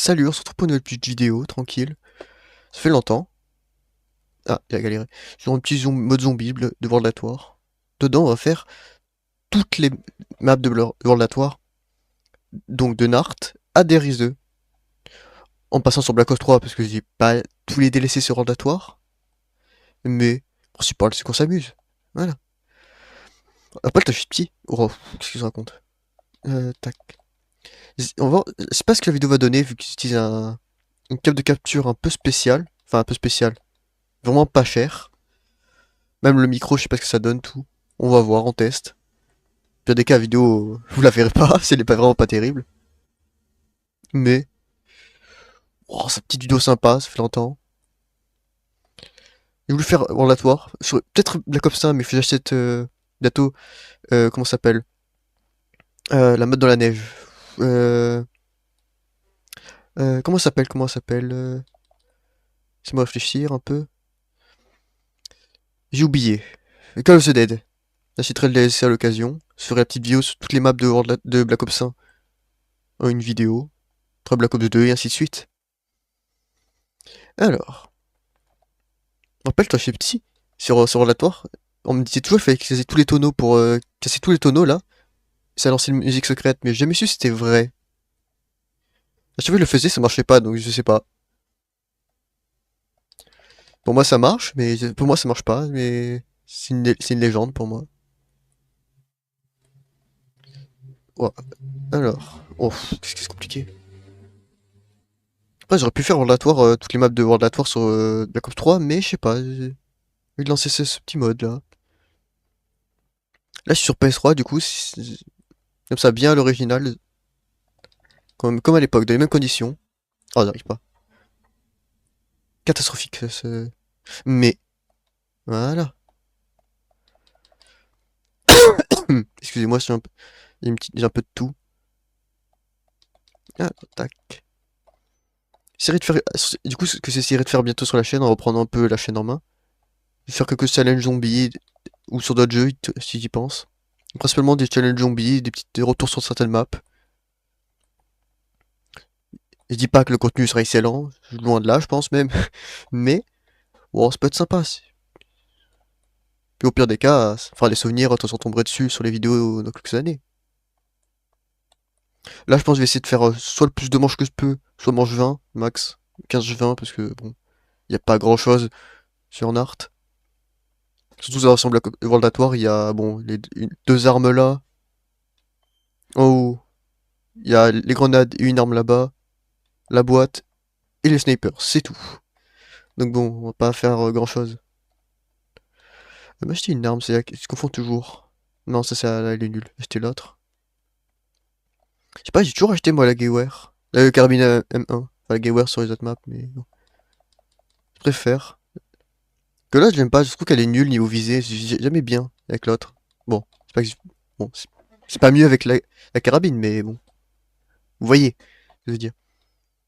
Salut, on se retrouve pour une nouvelle petite vidéo, tranquille. Ça fait longtemps. Ah, il a galéré. Sur un petit mode zombie de World at War. Dedans, on va faire toutes les maps de World at War, donc de Nart à There 2. En passant sur Black Ops 3, parce que j'ai pas tous les DLC sur World at War. Mais, le principal, c'est qu'on s'amuse. Voilà. Après, le suis petit. Oh, qu'est-ce qu'il se raconte? Tac. On va... Je sais pas ce que la vidéo va donner, vu qu'ils utilisent une carte de capture un peu spéciale. Enfin, un peu spéciale. Vraiment pas cher. Même le micro, je sais pas ce que ça donne, tout. On va voir, on teste. Pire des cas, la vidéo, vous la verrez pas, si elle est pas vraiment pas terrible. Mais, oh, sa petite vidéo sympa, ça fait longtemps. J'ai voulu faire World at War, sur peut-être Black Ops 1, mais faut que j'achète bientôt, comment ça s'appelle la mode dans la neige. Euh, comment ça s'appelle laissez-moi réfléchir un peu. J'ai oublié. Call of the Dead. J'achèterai le DLC à l'occasion. Je ferai la petite vidéo sur toutes les maps de Black Ops 1 en une vidéo. Après Black Ops 2 et ainsi de suite. Alors. Rappelle, toi, j'étais petit, sur Relatoire, on me disait toujours qu'il fallait casser tous les tonneaux pour casser tous les tonneaux là. Ça lançait une musique secrète, mais j'ai jamais su si c'était vrai. À chaque fois que je le faisais, ça marchait pas, donc je sais pas. Pour moi, ça marche, mais pour moi, ça marche pas, mais c'est une légende pour moi. Ouais. Alors, oh, qu'est-ce que c'est compliqué. Après, j'aurais pu faire Relatoire, toutes les maps de Relatoire sur Black Ops 3, mais je sais pas, j'ai envie de lancer ce petit mode là. Là, je suis sur PS3, du coup, comme ça, bien à l'original, comme à l'époque, dans les mêmes conditions. Oh, j'arrive pas. Catastrophique. Mais voilà. Excusez-moi, j'ai un peu de tout. Ah, tac. J'essaierai de faire, du coup, ce que j'essaierai de faire bientôt sur la chaîne, en reprenant un peu la chaîne en main. Faire quelques challenges zombies ou sur d'autres jeux, si j'y pense. Principalement des challenges zombies, des retours sur certaines maps. Je dis pas que le contenu sera excellent, loin de là, je pense même. Mais, bon, ça peut être sympa. Puis au pire des cas, ça fera des souvenirs quand on s'en tomberait dessus sur les vidéos dans quelques années. Là, je pense que je vais essayer de faire soit le plus de manches que je peux, soit manche 20, max. 15-20, parce que bon, il n'y a pas grand chose sur Nart. Surtout dans la version World at War, il y a bon, deux armes là. En haut, il y a les grenades et une arme là-bas, la boîte et les snipers, c'est tout. Donc bon, on va pas faire grand chose. M'acheter une arme, je confonds toujours. Non, ça, elle est nulle. Acheter l'autre. Je sais pas, j'ai toujours acheté moi la Gewehr. La carabine M1. Enfin, la Gewehr sur les autres maps, mais bon. Je préfère. Que là, j'aime pas, je trouve qu'elle est nulle niveau visée, j'ai jamais bien avec l'autre. Bon, c'est pas que bon, c'est pas mieux avec la carabine, mais bon, vous voyez, je veux dire.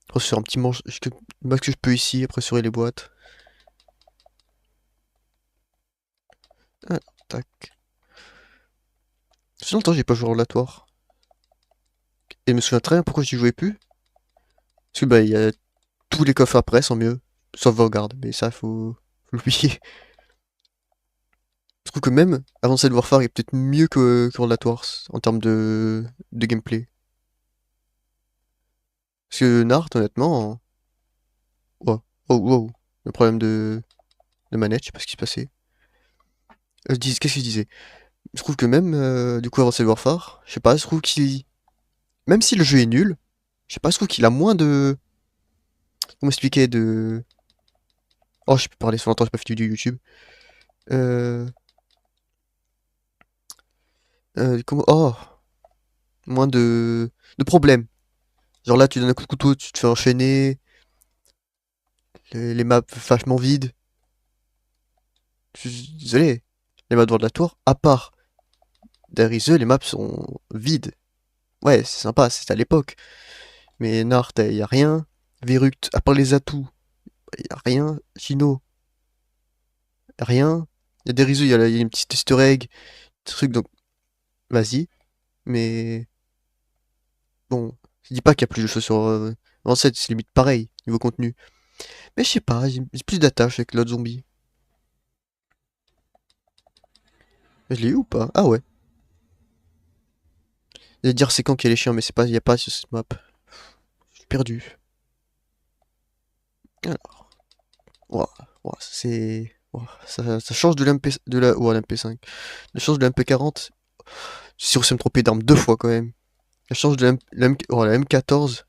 Après, sur un petit manche, le max que je peux ici, après sur les boîtes. Ah, tac. Ça fait longtemps que j'ai pas joué au relatoire. Et je me souviens très bien pourquoi j'y jouais plus. Parce que bah, il y a tous les coffres après, sans mieux. Sauf Vanguard, mais ça, faut l'oublier. Je trouve que même Avanced Warfare est peut-être mieux que Relatoire en termes de gameplay. Parce que Nart, honnêtement, wow, oh, wow. Le problème de manette, je sais pas ce qui se passait. Qu'est-ce que je disais? Je trouve que même, du coup, Avanced Warfare, je sais pas, je trouve qu'il... Même si le jeu est nul, je sais pas, je trouve qu'il a moins de... Comment expliquer de... Oh, je peux parler sur longtemps, j'ai pas fait de vidéo YouTube. Euh... comment... Oh, moins de problèmes. Genre là, tu donnes un coup de couteau, tu te fais enchaîner, les maps vachement vides. Je suis désolé, les maps devant de la tour, à part There les maps sont vides. Ouais, c'est sympa, c'est à l'époque. Mais Nart, y a rien. Verruct, à part les atouts, y a rien. Chino, rien. Y a des réseaux, y a une petite easter egg, truc, donc vas-y. Mais bon, Je dis pas qu'il y a plus de choses sur Ancêtre, c'est limite pareil, niveau contenu. Mais je sais pas, j'ai plus d'attache avec l'autre zombie. Je l'ai eu ou pas? Ah ouais. J'allais dire c'est quand qu'il y a les chiens, mais c'est pas, y a pas sur cette map. Je suis perdu. Alors, ouah, ouah, c'est... ouah, ça change de l'MP... de la... ouah, l'MP5. Ça change de l'MP40. J'ai réussi à me tromper d'arme deux fois quand même. Ça change de la M14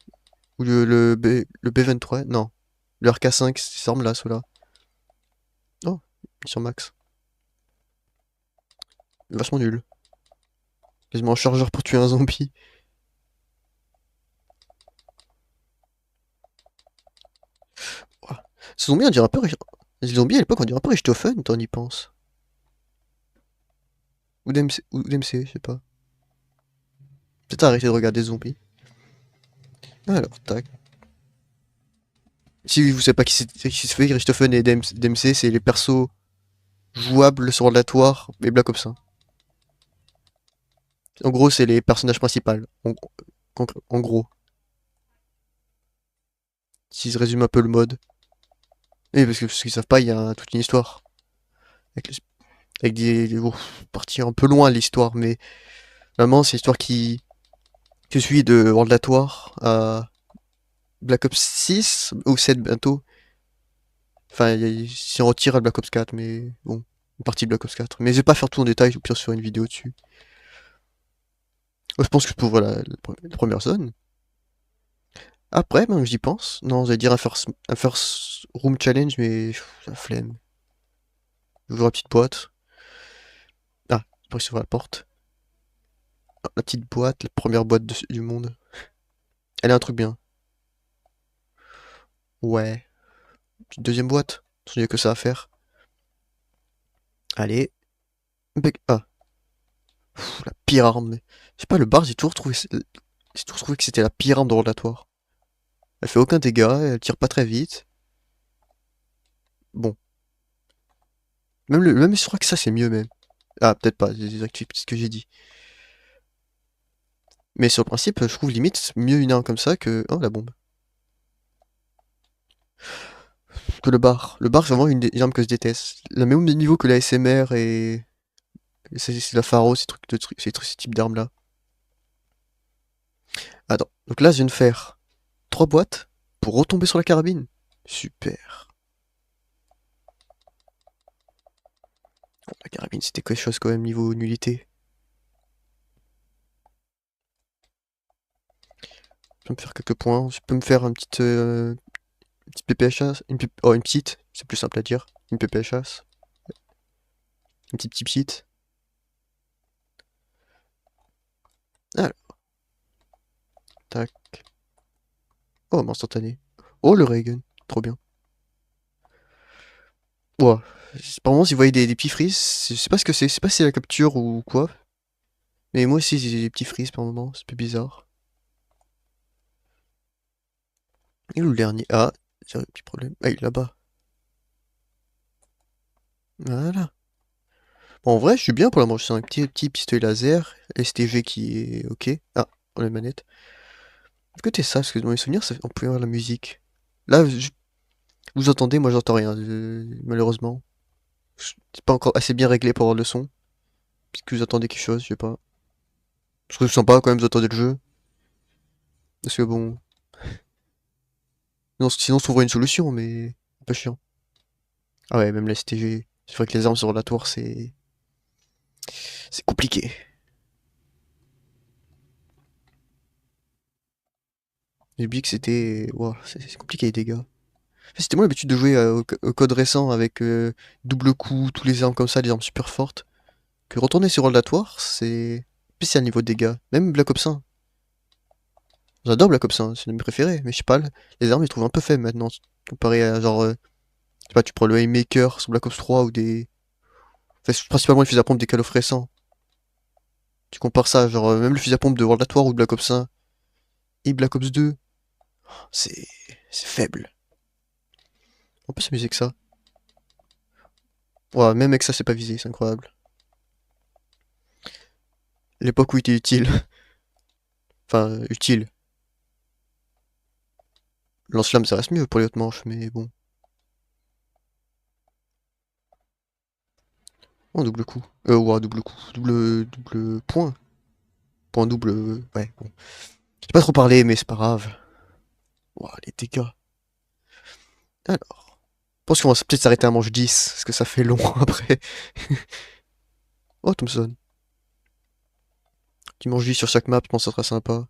ou le B23. Non. Le RK5, c'est cette arme-là, ceux-là. Oh, sur max. Vachement nul. Quasiment un chargeur pour tuer un zombie. Ouah. Ce zombie, on dirait un peu... Les zombies à l'époque, on dirait un peu Richthofen, t'en y penses. Ou DMC, je sais pas. Peut-être arrêter de regarder des zombies. Alors, tac. Si vous savez pas qui se fait, Richthofen et DMC, c'est les persos jouables sur Latoire et Black Ops 1. En gros, c'est les personnages principaux. En gros. S'ils se résument un peu le mode. Et parce que ceux qui savent pas, il y a toute une histoire. Avec, avec des parties un peu loin l'histoire, mais vraiment c'est l'histoire qui suit de World at War à Black Ops 6 ou 7 bientôt. Enfin, si on retire à Black Ops 4, mais bon, une partie de Black Ops 4. Mais je vais pas faire tout en détail, au pire sur une vidéo dessus. Moi, je pense que pour voilà, la première zone. Après, ben, j'y pense. Non, j'allais dire un first room challenge, mais la flemme. J'ouvre la petite boîte. Ah, après sur la porte. Ah, la petite boîte, la première boîte du monde. Elle a un truc bien. Ouais. Petite deuxième boîte. Il n'y a que ça à faire. Allez. Ah, la pire arme. Je sais pas, le bar, j'ai toujours trouvé que c'était la pire arme de rollatoire. Elle fait aucun dégât, elle tire pas très vite. Bon. Même je crois que ça c'est mieux même. Ah, peut-être pas, j'ai désactivé ce que j'ai dit. Mais sur le principe, je trouve limite mieux une arme comme ça que. Oh, la bombe. Que le bar. Le bar, c'est vraiment une des armes que je déteste. Le même niveau que la SMR et. C'est la Pharo, ces types d'armes-là. Attends. Donc là, je viens de faire 3 boîtes pour retomber sur la carabine. Super. Bon, la carabine, c'était quelque chose quand même niveau nullité. Je peux me faire quelques points. Je peux me faire une petite PPHS. Oh, une petite. C'est plus simple à dire. Une PPHS. Une petite. Alors, tac. Oh, instantané. Oh, le Regen. Trop bien. Ouah. Par moment, si vous voyez des petits frises, je sais pas ce que c'est. Je sais pas si c'est la capture ou quoi. Mais moi aussi, j'ai des petits frises par moment. C'est un peu bizarre. Et où le dernier? Ah, j'ai un petit problème. Ah, il est là-bas. Voilà. Bon, en vrai, je suis bien pour la manche. C'est un petit pistolet laser. STG qui est ok. Ah, on a une manette. Est-ce que t'es ça? Parce que dans mes souvenirs, on pouvait avoir la musique. Là, vous entendez, moi j'entends rien, malheureusement. C'est pas encore assez bien réglé pour avoir le son. Est-ce que vous entendez quelque chose? Je sais pas. Je trouve sympa quand même, vous entendez le jeu. Parce que bon. Non, sinon, on trouverait une solution, mais. Un peu chiant. Ah ouais, même la STG. C'est vrai que les armes sur la tour, c'est. C'est compliqué. J'ai oublié que c'était. Ouah, c'est compliqué les dégâts. C'était moi l'habitude de jouer au code récent avec double coup, tous les armes comme ça, des armes super fortes. Que retourner sur Rollatoire, c'est spécial niveau dégâts. Même Black Ops 1. J'adore Black Ops 1, c'est un de mes préférés, mais je sais pas, les armes je les trouve un peu faibles maintenant. Comparé à genre, je sais pas, tu prends le Haymaker sur Black Ops 3 ou des. Enfin, principalement les fusils à pompe des Call of récents. Tu compares ça, genre, même le fusil à pompe de World at War ou de Black Ops 1 et Black Ops 2, c'est. C'est faible. On peut s'amuser que ça. Ouais, même avec ça, c'est pas visé, c'est incroyable. L'époque où il était utile. Enfin, utile. Lance-flamme, ça reste mieux pour les hautes manches, mais bon. Oh, double coup. Ouais, double coup. Double point. Point double. Ouais, bon. J'ai pas trop parlé, mais c'est pas grave. Ouah, les dégâts. Alors. Je pense qu'on va peut-être s'arrêter à manche 10, parce que ça fait long après. Oh, Thompson. Petit manche 10 sur chaque map, je pense que ça sera sympa.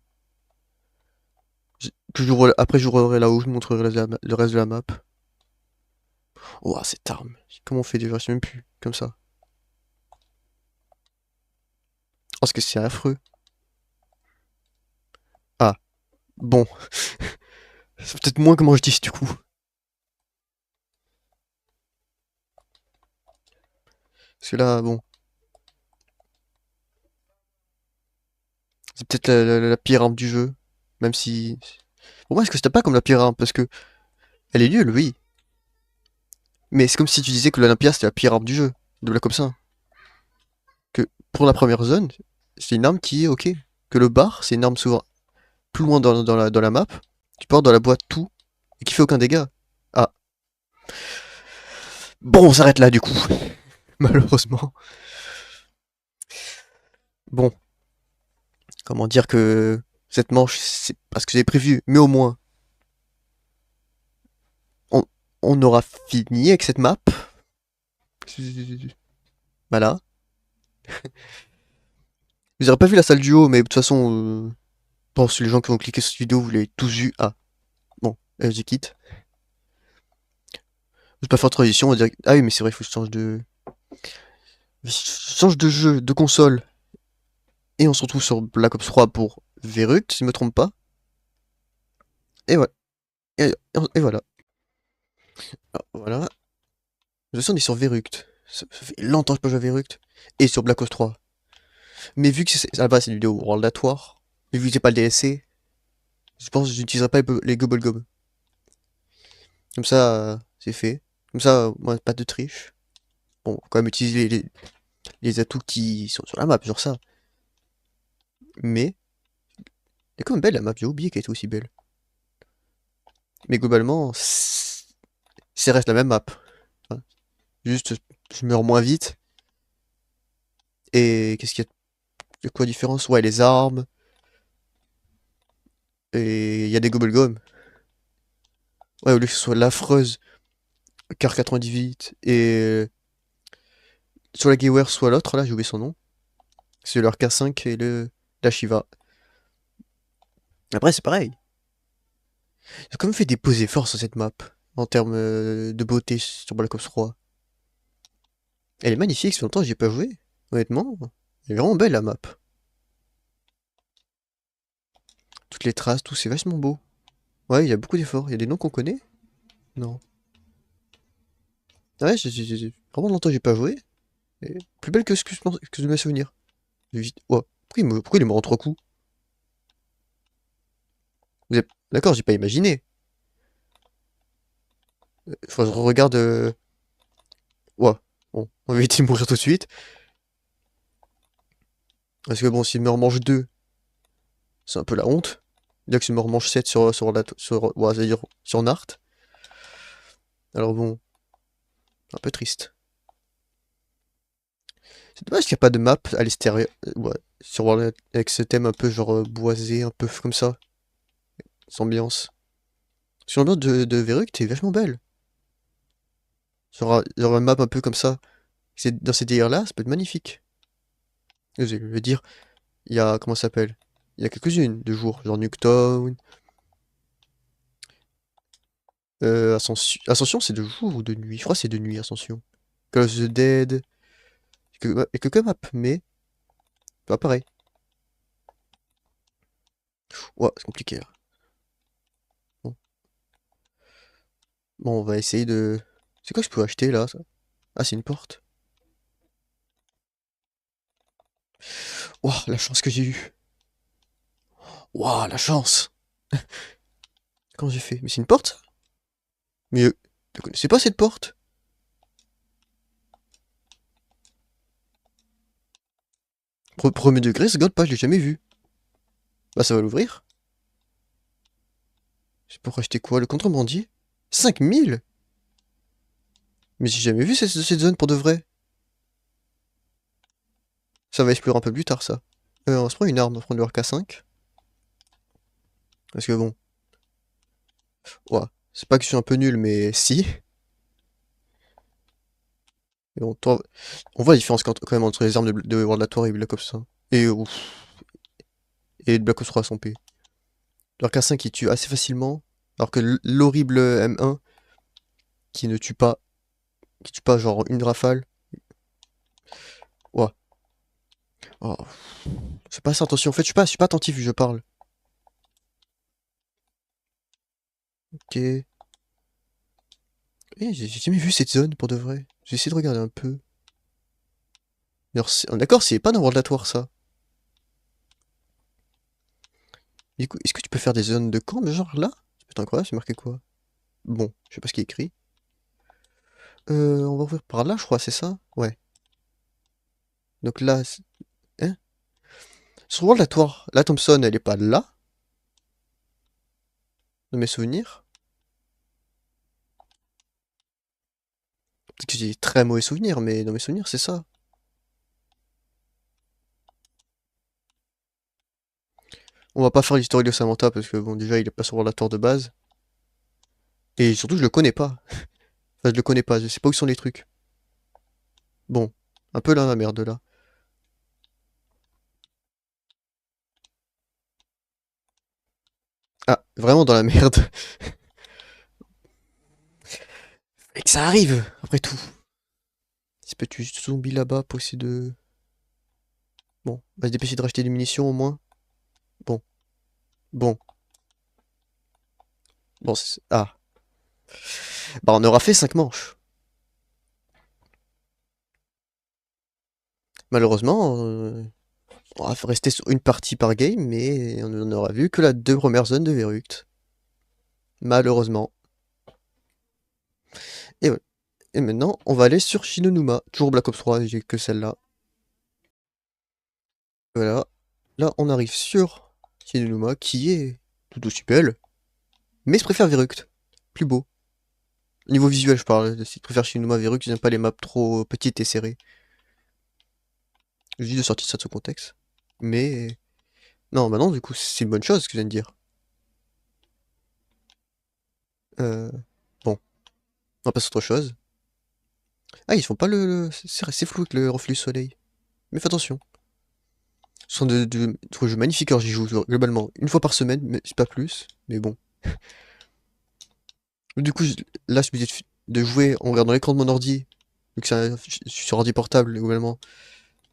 Après, j'ouvrirai là-haut, je vous montrerai le reste de la map. Ouah, cette arme. Comment on fait déjà? Je sais même plus. Comme ça. Oh, parce que c'est affreux. Ah, bon. C'est peut-être moins que manche 10 du coup. Parce que là, bon. C'est peut-être la pire arme du jeu. Même si. Pour moi, est-ce que c'était pas comme la pire arme? Parce que elle est nulle, oui. Mais c'est comme si tu disais que l'Olympia c'était la pire arme du jeu. De Black Ops 1. Que pour la première zone, c'est une arme qui est ok. Que le bar, c'est une arme souvent plus loin dans la map. Tu portes dans la boîte tout. Et qui fait aucun dégât. Ah. Bon, on s'arrête là du coup. Malheureusement. Bon. Comment dire que cette manche, c'est pas ce que j'ai prévu. Mais au moins, on, on aura fini avec cette map. Voilà. Vous n'aurez pas vu la salle du haut, mais de toute façon, je pense que les gens qui vont cliquer sur cette vidéo, vous l'avez tous vu. Ah, bon, je quitte. Je vais pas faire de transition, on va dire. Ah oui, mais c'est vrai, il faut que je change de jeu, de console. Et on se retrouve sur Black Ops 3 pour Verruct, si je me trompe pas. Et ouais. Et voilà. Alors, voilà. De toute façon, on est sur Verruct. Ça fait longtemps que je peux jouer à Verruct. Et sur Black Ops 3. Mais vu que à la base c'est une vidéo World at War, et vu que j'ai pas le DLC, je pense que j'utiliserai pas les Gobblegum. Comme ça, c'est fait. Comme ça, moi, pas de triche. Bon, faut quand même utiliser les atouts qui sont sur la map, genre ça. Mais, elle est quand même belle la map, j'ai oublié qu'elle était aussi belle. Mais globalement, c'est reste la même map. Hein. Juste, je meurs moins vite. Et qu'est-ce qu'il y a de quoi différence? Ouais, les armes. Et il y a des Gobblegum. Ouais, au lieu que ce soit l'affreuse Car 98 et soit la Gewehr, soit l'autre, là, j'ai oublié son nom. C'est leur K5 et la Shiva. Après, c'est pareil. Ils ont quand même fait des beaux efforts sur cette map. En termes de beauté sur Black Ops 3. Elle est magnifique, ça fait longtemps que j'y ai pas joué. Honnêtement, elle est vraiment belle la map. Toutes les traces, tout, c'est vachement beau. Ouais, il y a beaucoup d'efforts. Il y a des noms qu'on connaît? Non. Ouais, vraiment longtemps que j'ai pas joué. Et plus belle que ce que je pense, que de mes souvenirs. Vite. Ouais. Pourquoi il est mort en 3 coups? D'accord, j'ai pas imaginé. Faut que je regarde. Ouais. Bon, on va éviter de mourir tout de suite. Parce que bon, s'il me remange 2, c'est un peu la honte. Dire que s'il me remange 7 ouais, c'est-à-dire sur Nart. Alors bon, un peu triste. C'est dommage qu'il n'y a pas de map à l'extérieur. Ouais, sur World avec ce thème un peu genre boisé, un peu comme ça. Cette ambiance. Sur l'autre de Verruc, est vachement belle. Genre une map un peu comme ça. Dans ces délires-là, ça peut être magnifique. Je veux dire, il y a. Comment ça s'appelle? Il y a quelques-unes de jours, genre Nuketown. Ascension, c'est de jour ou de nuit? Je crois que c'est de nuit, Ascension. Call of the Dead. Et quelques maps, mais pas pareil. Ouais, c'est compliqué là. Bon. Bon, on va essayer de. C'est quoi que je peux acheter là ça? Ah, c'est une porte. Ouah, la chance que j'ai eue. Ouah, la chance! Comment j'ai fait? Mais c'est une porte ça? Mais tu connaissais pas cette porte? Premier degré, ce god pas, je l'ai jamais vu. Bah, ça va l'ouvrir. C'est pour acheter quoi? Le contrebandier? 5000? Mais j'ai jamais vu cette zone pour de vrai. Ça va explorer un peu plus tard, ça. On va se prendre une arme, on va prendre le RK5. Parce que bon... Ouais, c'est pas que je suis un peu nul, mais si. Et bon, toi... On voit la différence quand même entre les armes de World at War et Black Ops 1. Et, ouf, et Black Ops 3 son P. Le RK5 il tue assez facilement, alors que l'horrible M1 qui ne tue pas, qui tue pas genre une rafale. Ouais. Oh. Fais pas ça, attention. En fait, je suis pas attentif vu que je parle. Ok. J'ai jamais vu cette zone pour de vrai. J'ai essayé de regarder un peu. Alors, d'accord, c'est pas dans World at War ça. Du coup, est-ce que tu peux faire des zones de camp, mais genre là? C'est incroyable, c'est marqué quoi? Bon, je sais pas ce qui est écrit. On va ouvrir par là, je crois, c'est ça? Ouais. Donc là, hein? Sur World at War, la Thompson, elle est pas là? De mes souvenirs? Peut-être que j'ai très mauvais souvenirs, mais dans mes souvenirs, c'est ça. On va pas faire l'historique de Samantha parce que bon, déjà, il est pas sur World at War de base. Et surtout, je le connais pas. Enfin, je le connais pas, je sais pas où sont les trucs. Bon, un peu là, la merde, là. Ah, vraiment dans la merde. Et que ça arrive, après tout. Il se peut tuer juste zombie là-bas pour essayer de... Bon, on va se dépêcher de racheter des munitions au moins. Bon, bon, bon, ah. Bah on aura fait 5 manches. Malheureusement, on va rester sur une partie par game, mais on n'aura vu que la 2 premières zones de Verruct. Malheureusement. Et voilà. Et maintenant, on va aller sur Shinonuma. Toujours Black Ops 3, j'ai que celle-là. Voilà. Là, on arrive sur Shinonuma, qui est tout aussi belle. Mais je préfère Verruct. Plus beau. Niveau visuel, je parle. Si tu préfères Shinonuma Verruct, j'aime pas les maps trop petites et serrées. J'ai juste de sortir ça de ce contexte. Mais... Non, bah non, du coup, c'est une bonne chose ce que je viens de dire. Euh... Bon, on va passer à autre chose. Ah, ils font pas c'est flou avec le reflet du soleil. Mais fais attention. Ce sont de jeux magnifiques, alors j'y joue globalement une fois par semaine, mais c'est pas plus. Mais bon. Du coup, là, je me dis de jouer en regardant l'écran de mon ordi. Vu que je suis sur ordi portable, globalement.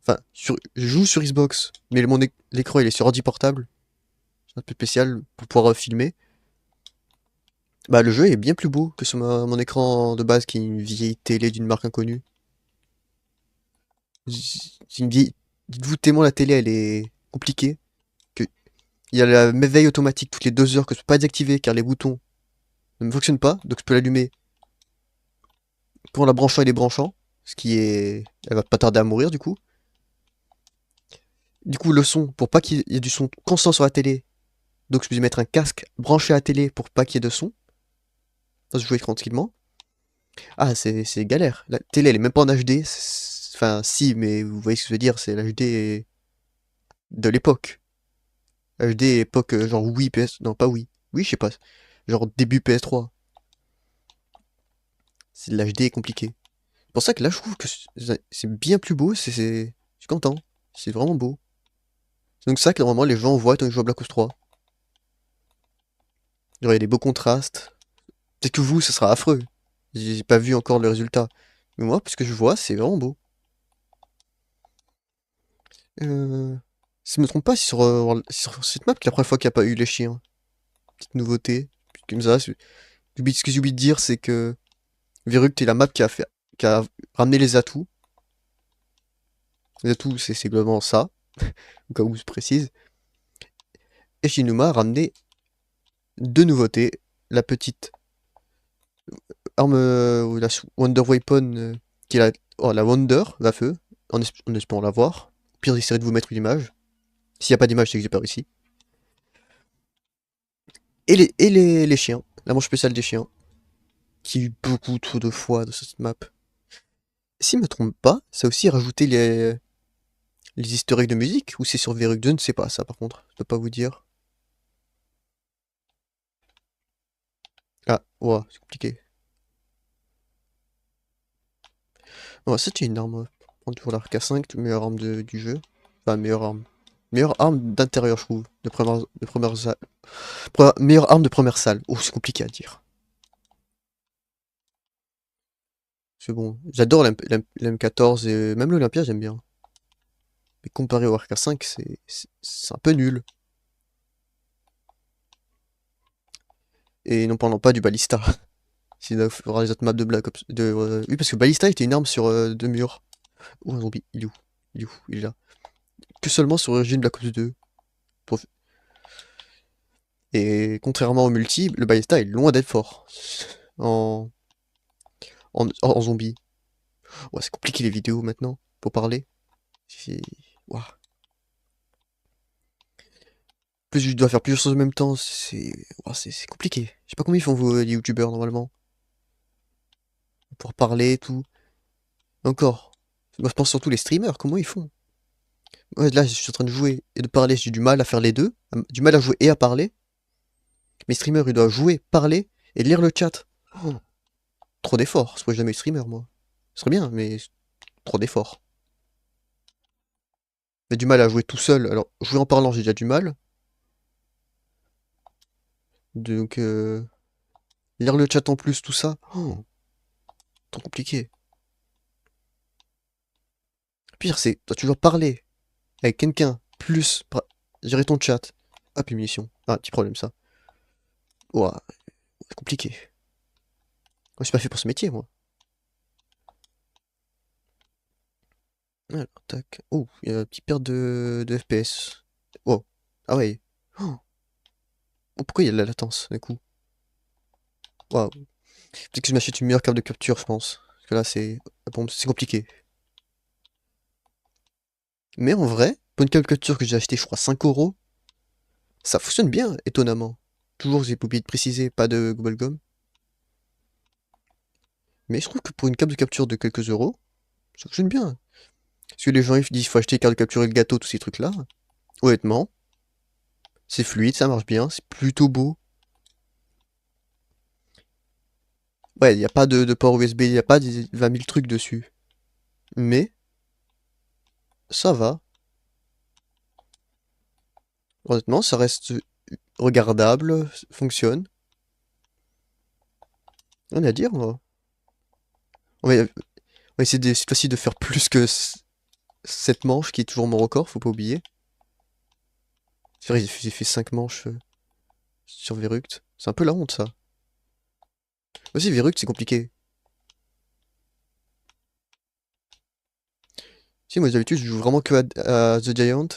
Enfin, je joue sur Xbox, mais l'écran il est sur ordi portable. C'est un peu spécial pour pouvoir filmer. Bah, le jeu est bien plus beau que sur mon écran de base qui est une vieille télé d'une marque inconnue. C'est une vieille... Dites-vous tellement la télé elle est compliquée que il y a la veille automatique toutes les 2 heures que je peux pas désactiver car les boutons ne fonctionnent pas, donc je peux l'allumer pour la branchant et débranchant, ce qui est... Elle va pas tarder à mourir du coup. Du coup le son, pour pas qu'il y ait du son constant sur la télé, donc je peux mettre un casque branché à la télé pour pas qu'il y ait de son. Ça se joue tranquillement. Ah c'est galère, la télé elle est même pas en HD, enfin si mais vous voyez ce que je veux dire, c'est l'HD de l'époque. HD époque genre Wii PS... Non pas Wii. Oui je sais pas. Genre début PS3. C'est de l'HD compliqué. C'est pour ça que là je trouve que c'est bien plus beau, je suis content. C'est vraiment beau. Donc c'est ça que normalement les gens voient quand ils jouent à Black Ops 3. Genre il y a des beaux contrastes. Peut-être que vous, ça sera affreux. J'ai pas vu encore le résultat. Mais moi, ce que je vois, c'est vraiment beau. Si je me trompe pas, c'est sur cette map que la première fois qu'il n'y a pas eu les chiens. Petite nouveauté. Puis comme ça, ce que j'ai oublié de dire, c'est que Verruct est la map qui a ramené les atouts. Les atouts, c'est globalement ça, au cas où je précise. Et Shinuma a ramené 2 nouveautés. La petite arme, ou la Wonder Weapon, qui est la Wonder, la feu, en espérant l'avoir. Pire, j'essaierai de vous mettre une image. S'il n'y a pas d'image, c'est que j'ai pas réussi. Et les chiens. La manche spéciale des chiens. Qui a eu beaucoup trop de fois dans cette map. Si je me trompe pas, ça a aussi rajouté les easter eggs de musique. Ou c'est sur Verug 2, je ne sais pas ça par contre. Je peux pas vous dire. Ah, ouah, c'est compliqué. Ouais, ça c'est une arme. Pour la RK5, meilleure arme du jeu. Enfin, meilleure arme. Meilleure arme d'intérieur, je trouve. Meilleure arme de première salle. Oh, c'est compliqué à dire. C'est bon. J'adore l'M14 et même l'Olympia, j'aime bien. Mais comparé au RK5, c'est un peu nul. Et non parlons pas du Ballista. S'il fera les autres maps de Black Ops. Oui, parce que Ballista était une arme sur deux murs. Oh, un zombie. Il est où? Il est où? Il est là. Que seulement sur Origin Black Ops 2. Pour- Et contrairement au multi, le Ballista est loin d'être fort. En, en zombie. Ouais, c'est compliqué les vidéos maintenant, pour parler. C'est... Ouah. Plus je dois faire plusieurs choses en même temps, ouah, c'est compliqué. Je sais pas comment ils font les youtubeurs normalement. Pour parler et tout. Encore. Moi je pense surtout les streamers, comment ils font? Ouais, là je suis en train de jouer et de parler, j'ai du mal à faire les deux. Du mal à jouer et à parler. Mes streamers ils doivent jouer, parler et lire le chat. Oh, trop d'efforts, je serais jamais streamer moi. Ce serait bien, mais trop d'efforts. J'ai du mal à jouer tout seul, alors jouer en parlant j'ai déjà du mal. Donc lire le chat en plus, tout ça. Oh, trop compliqué. Pire, c'est, toi, tu dois parler avec quelqu'un, plus gérer ton chat. Ah, puis munitions. Ah, petit problème, ça. Ouah, c'est compliqué. Moi, je suis pas fait pour ce métier, moi. Alors, tac. Oh, il y a une petite perte de FPS. Oh. Ah ouais. Oh, oh, pourquoi il y a de la latence, d'un coup? Waouh. Peut-être que je m'achète une meilleure carte de capture, je pense. Parce que là, bon, c'est compliqué. Mais en vrai, pour une carte de capture que j'ai acheté, je crois, 5 €, ça fonctionne bien, étonnamment. Toujours, j'ai oublié de préciser, pas de Googlegum. Mais je trouve que pour une carte de capture de quelques euros, ça fonctionne bien. Parce que les gens ils disent faut acheter carte de capture et le gâteau, tous ces trucs-là. Honnêtement, c'est fluide, ça marche bien, c'est plutôt beau. Ouais, il n'y a pas de port USB, il n'y a pas des 20 000 trucs dessus. Mais, ça va. Honnêtement, ça reste regardable, fonctionne. Rien à dire, moi. On va essayer cette fois-ci de faire plus que 7 manches, qui est toujours mon record, faut pas oublier. C'est vrai, j'ai fait 5 manches sur Verruct. C'est un peu la honte, ça. Aussi, Verruct, c'est compliqué. Si, moi d'habitude, je joue vraiment que à The Giant.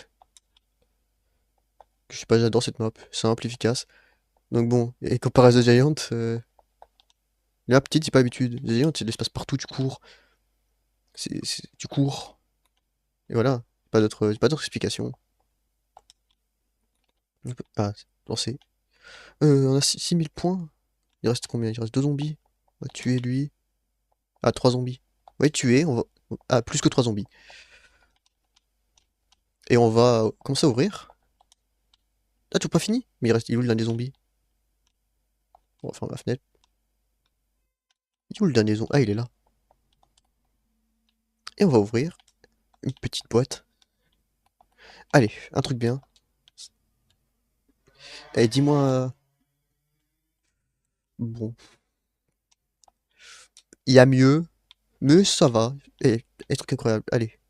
Je sais pas, j'adore cette map. Simple, efficace. Donc bon, et comparé à The Giant, la petite, j'ai pas l'habitude. The Giant, il y a de l'espace partout, tu cours. Tu cours. Et voilà. Pas d'autre explication. Ah, c'est lancé. On a 6000 points. Il reste combien? Il reste 2 zombies. On va tuer lui. Ah, 3 zombies. Ouais, tuer. Ah, plus que 3 zombies. Et on va commencer à ouvrir. Ah, toujours pas fini? Mais il est où le dernier zombie? On va fermer la fenêtre. Il est où le dernier zombie? Ah, il est là. Et on va ouvrir une petite boîte. Allez, un truc bien. Allez, dis-moi. Bon, il y a mieux, mais ça va. Et truc incroyable. Allez.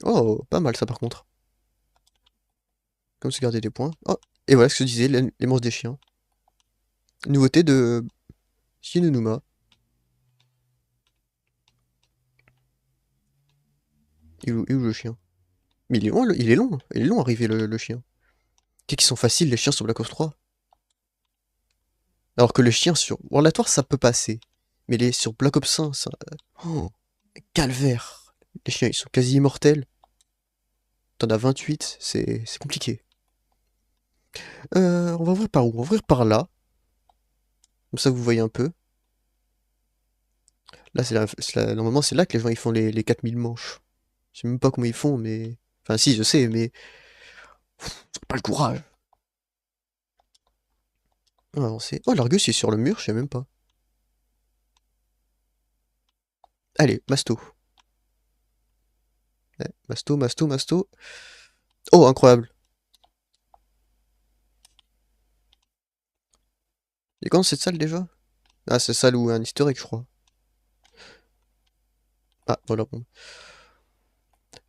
Oh, pas mal ça par contre. Comme se garder des points. Oh, et voilà ce que je disais, les monstres des chiens. Nouveauté de Shinonuma. Il est où le chien? Mais il est long, il est long. Il est long à arriver le chien. Qu'est-ce qu'ils sont faciles les chiens sur Black Ops 3. Alors que le chien sur Warlatoire ça peut passer. Mais sur Black Ops 1, ça. Oh, calvaire. Les chiens ils sont quasi immortels. T'en as 28, c'est compliqué. On va ouvrir par où? On va ouvrir par là. Comme ça, vous voyez un peu. Là, normalement, c'est là que les gens ils font les 4000 manches. Je sais même pas comment ils font, mais... Enfin, si, je sais, mais... J'ai pas le courage. On va avancer. Oh, l'Argus, il est sur le mur, je sais même pas. Allez, Masto. Ouais, Masto, Masto, Masto. Oh, incroyable. Et quand cette salle déjà? Ah, c'est salle où un historique, je crois. Ah, voilà, bon.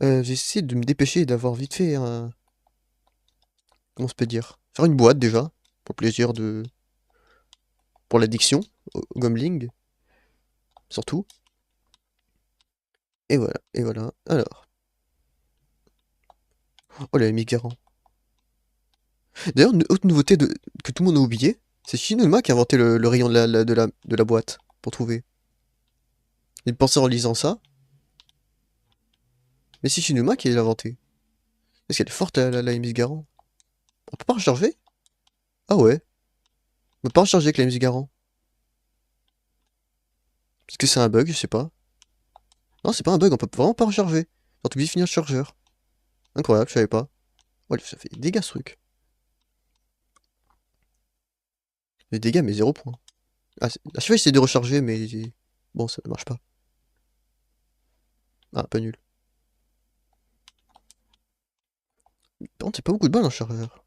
J'essaie de me dépêcher et d'avoir vite fait un... Comment on se peut dire? Faire une boîte, déjà. Pour le plaisir de... Pour l'addiction au gambling, surtout. Et voilà, et voilà. Alors. Oh, la Garant. D'ailleurs, une autre nouveauté que tout le monde a oublié, c'est Shinonma qui a inventé le rayon de la boîte, pour trouver. Il pensait en lisant ça, mais c'est Shinonma qui l'a inventé. Est-ce qu'elle est forte, la Miss Garant? On peut pas recharger? Ah ouais. On peut pas recharger avec la Miss Garant. Est-ce que c'est un bug? Je sais pas. Non, c'est pas un bug, on peut vraiment pas recharger. Genre, t'es obligé de finir le chargeur. Incroyable, je savais pas. Ouais, ça fait des dégâts ce truc. Des dégâts, mais 0 points. Ah, à chaque fois, j'essaie de recharger, mais bon, ça ne marche pas. Ah, pas nul. Par contre, c'est pas beaucoup de balles un chargeur.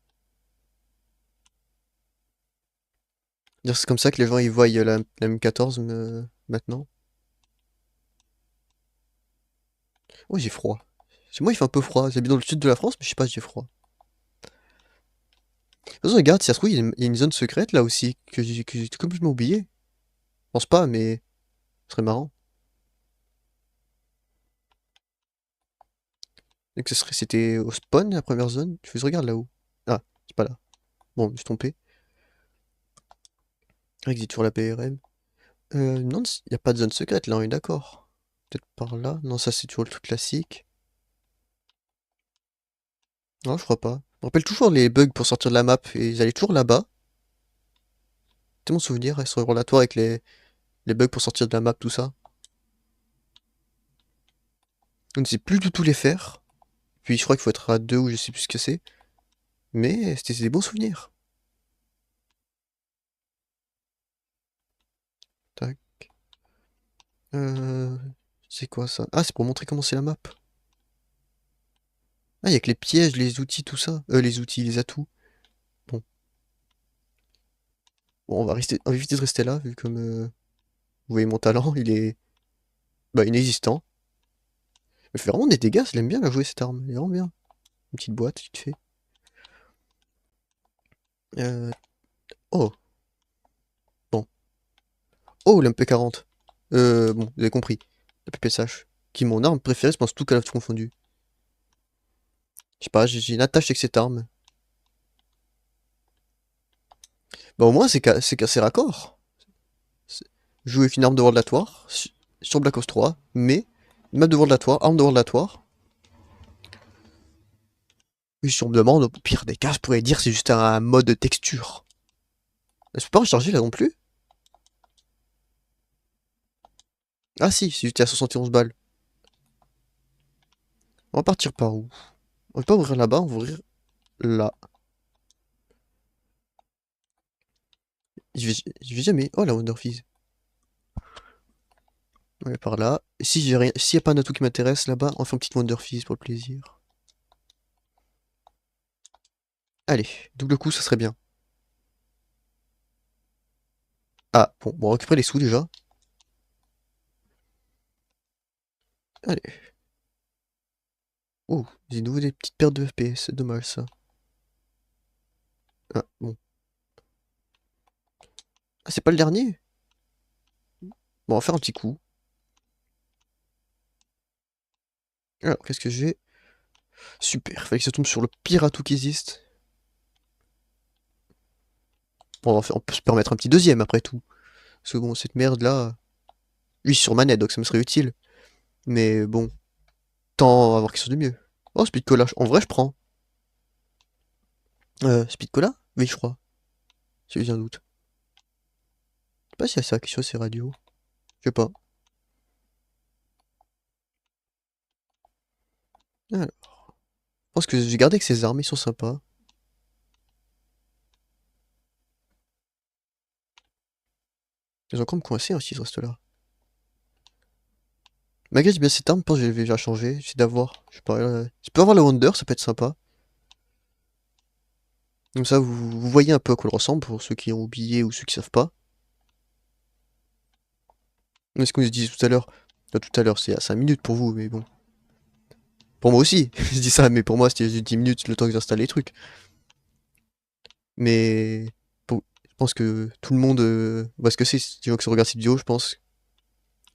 Dire c'est comme ça que les gens ils voient la M14 maintenant. Ouais, j'ai froid. Chez moi, il fait un peu froid. J'habite dans le sud de la France, mais je sais pas, j'ai froid. De toute façon, regarde, si ça se trouve, il y a une zone secrète là aussi que j'ai complètement oublié. Je pense pas, mais ce serait marrant. Et que c'était au spawn la première zone. Je regarde là-haut. Ah, c'est pas là. Bon, je me suis trompé. Exit sur la PRM. Non, il y a pas de zone secrète là, on est d'accord. Peut-être par là. Non, ça c'est toujours le truc classique. Non, je crois pas. Je me rappelle toujours les bugs pour sortir de la map et ils allaient toujours là-bas. C'est mon souvenir, elles sont relatoires avec les bugs pour sortir de la map, tout ça. On ne sait plus du tout les faire. Puis je crois qu'il faut être à deux ou je sais plus ce que c'est. Mais c'était des bons souvenirs. Tac. Euh... C'est quoi ça? Ah, c'est pour montrer comment c'est la map. Ah, il y a que les pièges, les outils, tout ça. Les outils, les atouts. Bon. Bon, on va éviter de rester là, vu comme vous voyez mon talent, il est bah, inexistant. Il fait vraiment des dégâts, je l'aime bien la jouer cette arme. Elle est vraiment bien. Une petite boîte, vite fait. Euh... Oh, bon. Oh, l'MP40. Bon, vous avez compris. La PPSH. Qui est mon arme préférée, je pense tout Call of confondu. Je sais pas, j'ai une attache avec cette arme. Bah au moins c'est cassé raccord. Jouer avec une arme de World at War sur Black Ops 3, mais map de World at War, arme de World at War. Et si on me demande, au pire des cas, je pourrais dire c'est juste un mode de texture. Je peux pas recharger là non plus? Ah si, c'est juste à 71 balles. On va partir par où? On va pas ouvrir là-bas, on va ouvrir là. Je vais jamais. Oh la Wonder Fizz. Ouais, par là. Et si j'ai rien, s'il y a pas un atout qui m'intéresse là-bas, on fait une petite Wonder Fizz pour le plaisir. Allez, double coup, ça serait bien. Ah, bon, on va récupérer les sous déjà. Allez. Oh, j'ai de nouveau des petites pertes de FPS, c'est dommage ça. Ah, bon. Ah, c'est pas le dernier? Bon, on va faire un petit coup. Alors, qu'est-ce que j'ai? Super, fallait que ça tombe sur le pire atout qui existe. Bon, on peut se permettre un petit deuxième après tout. Parce que bon, cette merde là. Lui sur manette, donc ça me serait utile. Mais bon, tant avoir quelque chose de mieux. Oh, speed collage. En vrai, je prends. Speed Cola? Oui, je crois. Si j'ai un doute. Je sais pas si ça quelque chose, ces radios. Je sais pas. Alors, je pense que j'ai gardé que ces armes, ils sont sympas. Ils ont encore me coincer hein, s'ils restent là. Malgré j'ai bien cette arme, je pense que je vais la changer. J'essaie d'avoir. Je sais pas. Je peux avoir la Wonder, ça peut être sympa. Comme ça, vous voyez un peu à quoi elle ressemble pour ceux qui ont oublié ou ceux qui savent pas. Ce qu'on se disait tout à l'heure. Tout à l'heure, c'est à 5 minutes pour vous, mais bon. Pour moi aussi, je dis ça, mais pour moi c'était juste 10 minutes le temps que j'installe les trucs. Mais bon, je pense que tout le monde voit ce que c'est. Si tu veux que ça regarde cette vidéo, je pense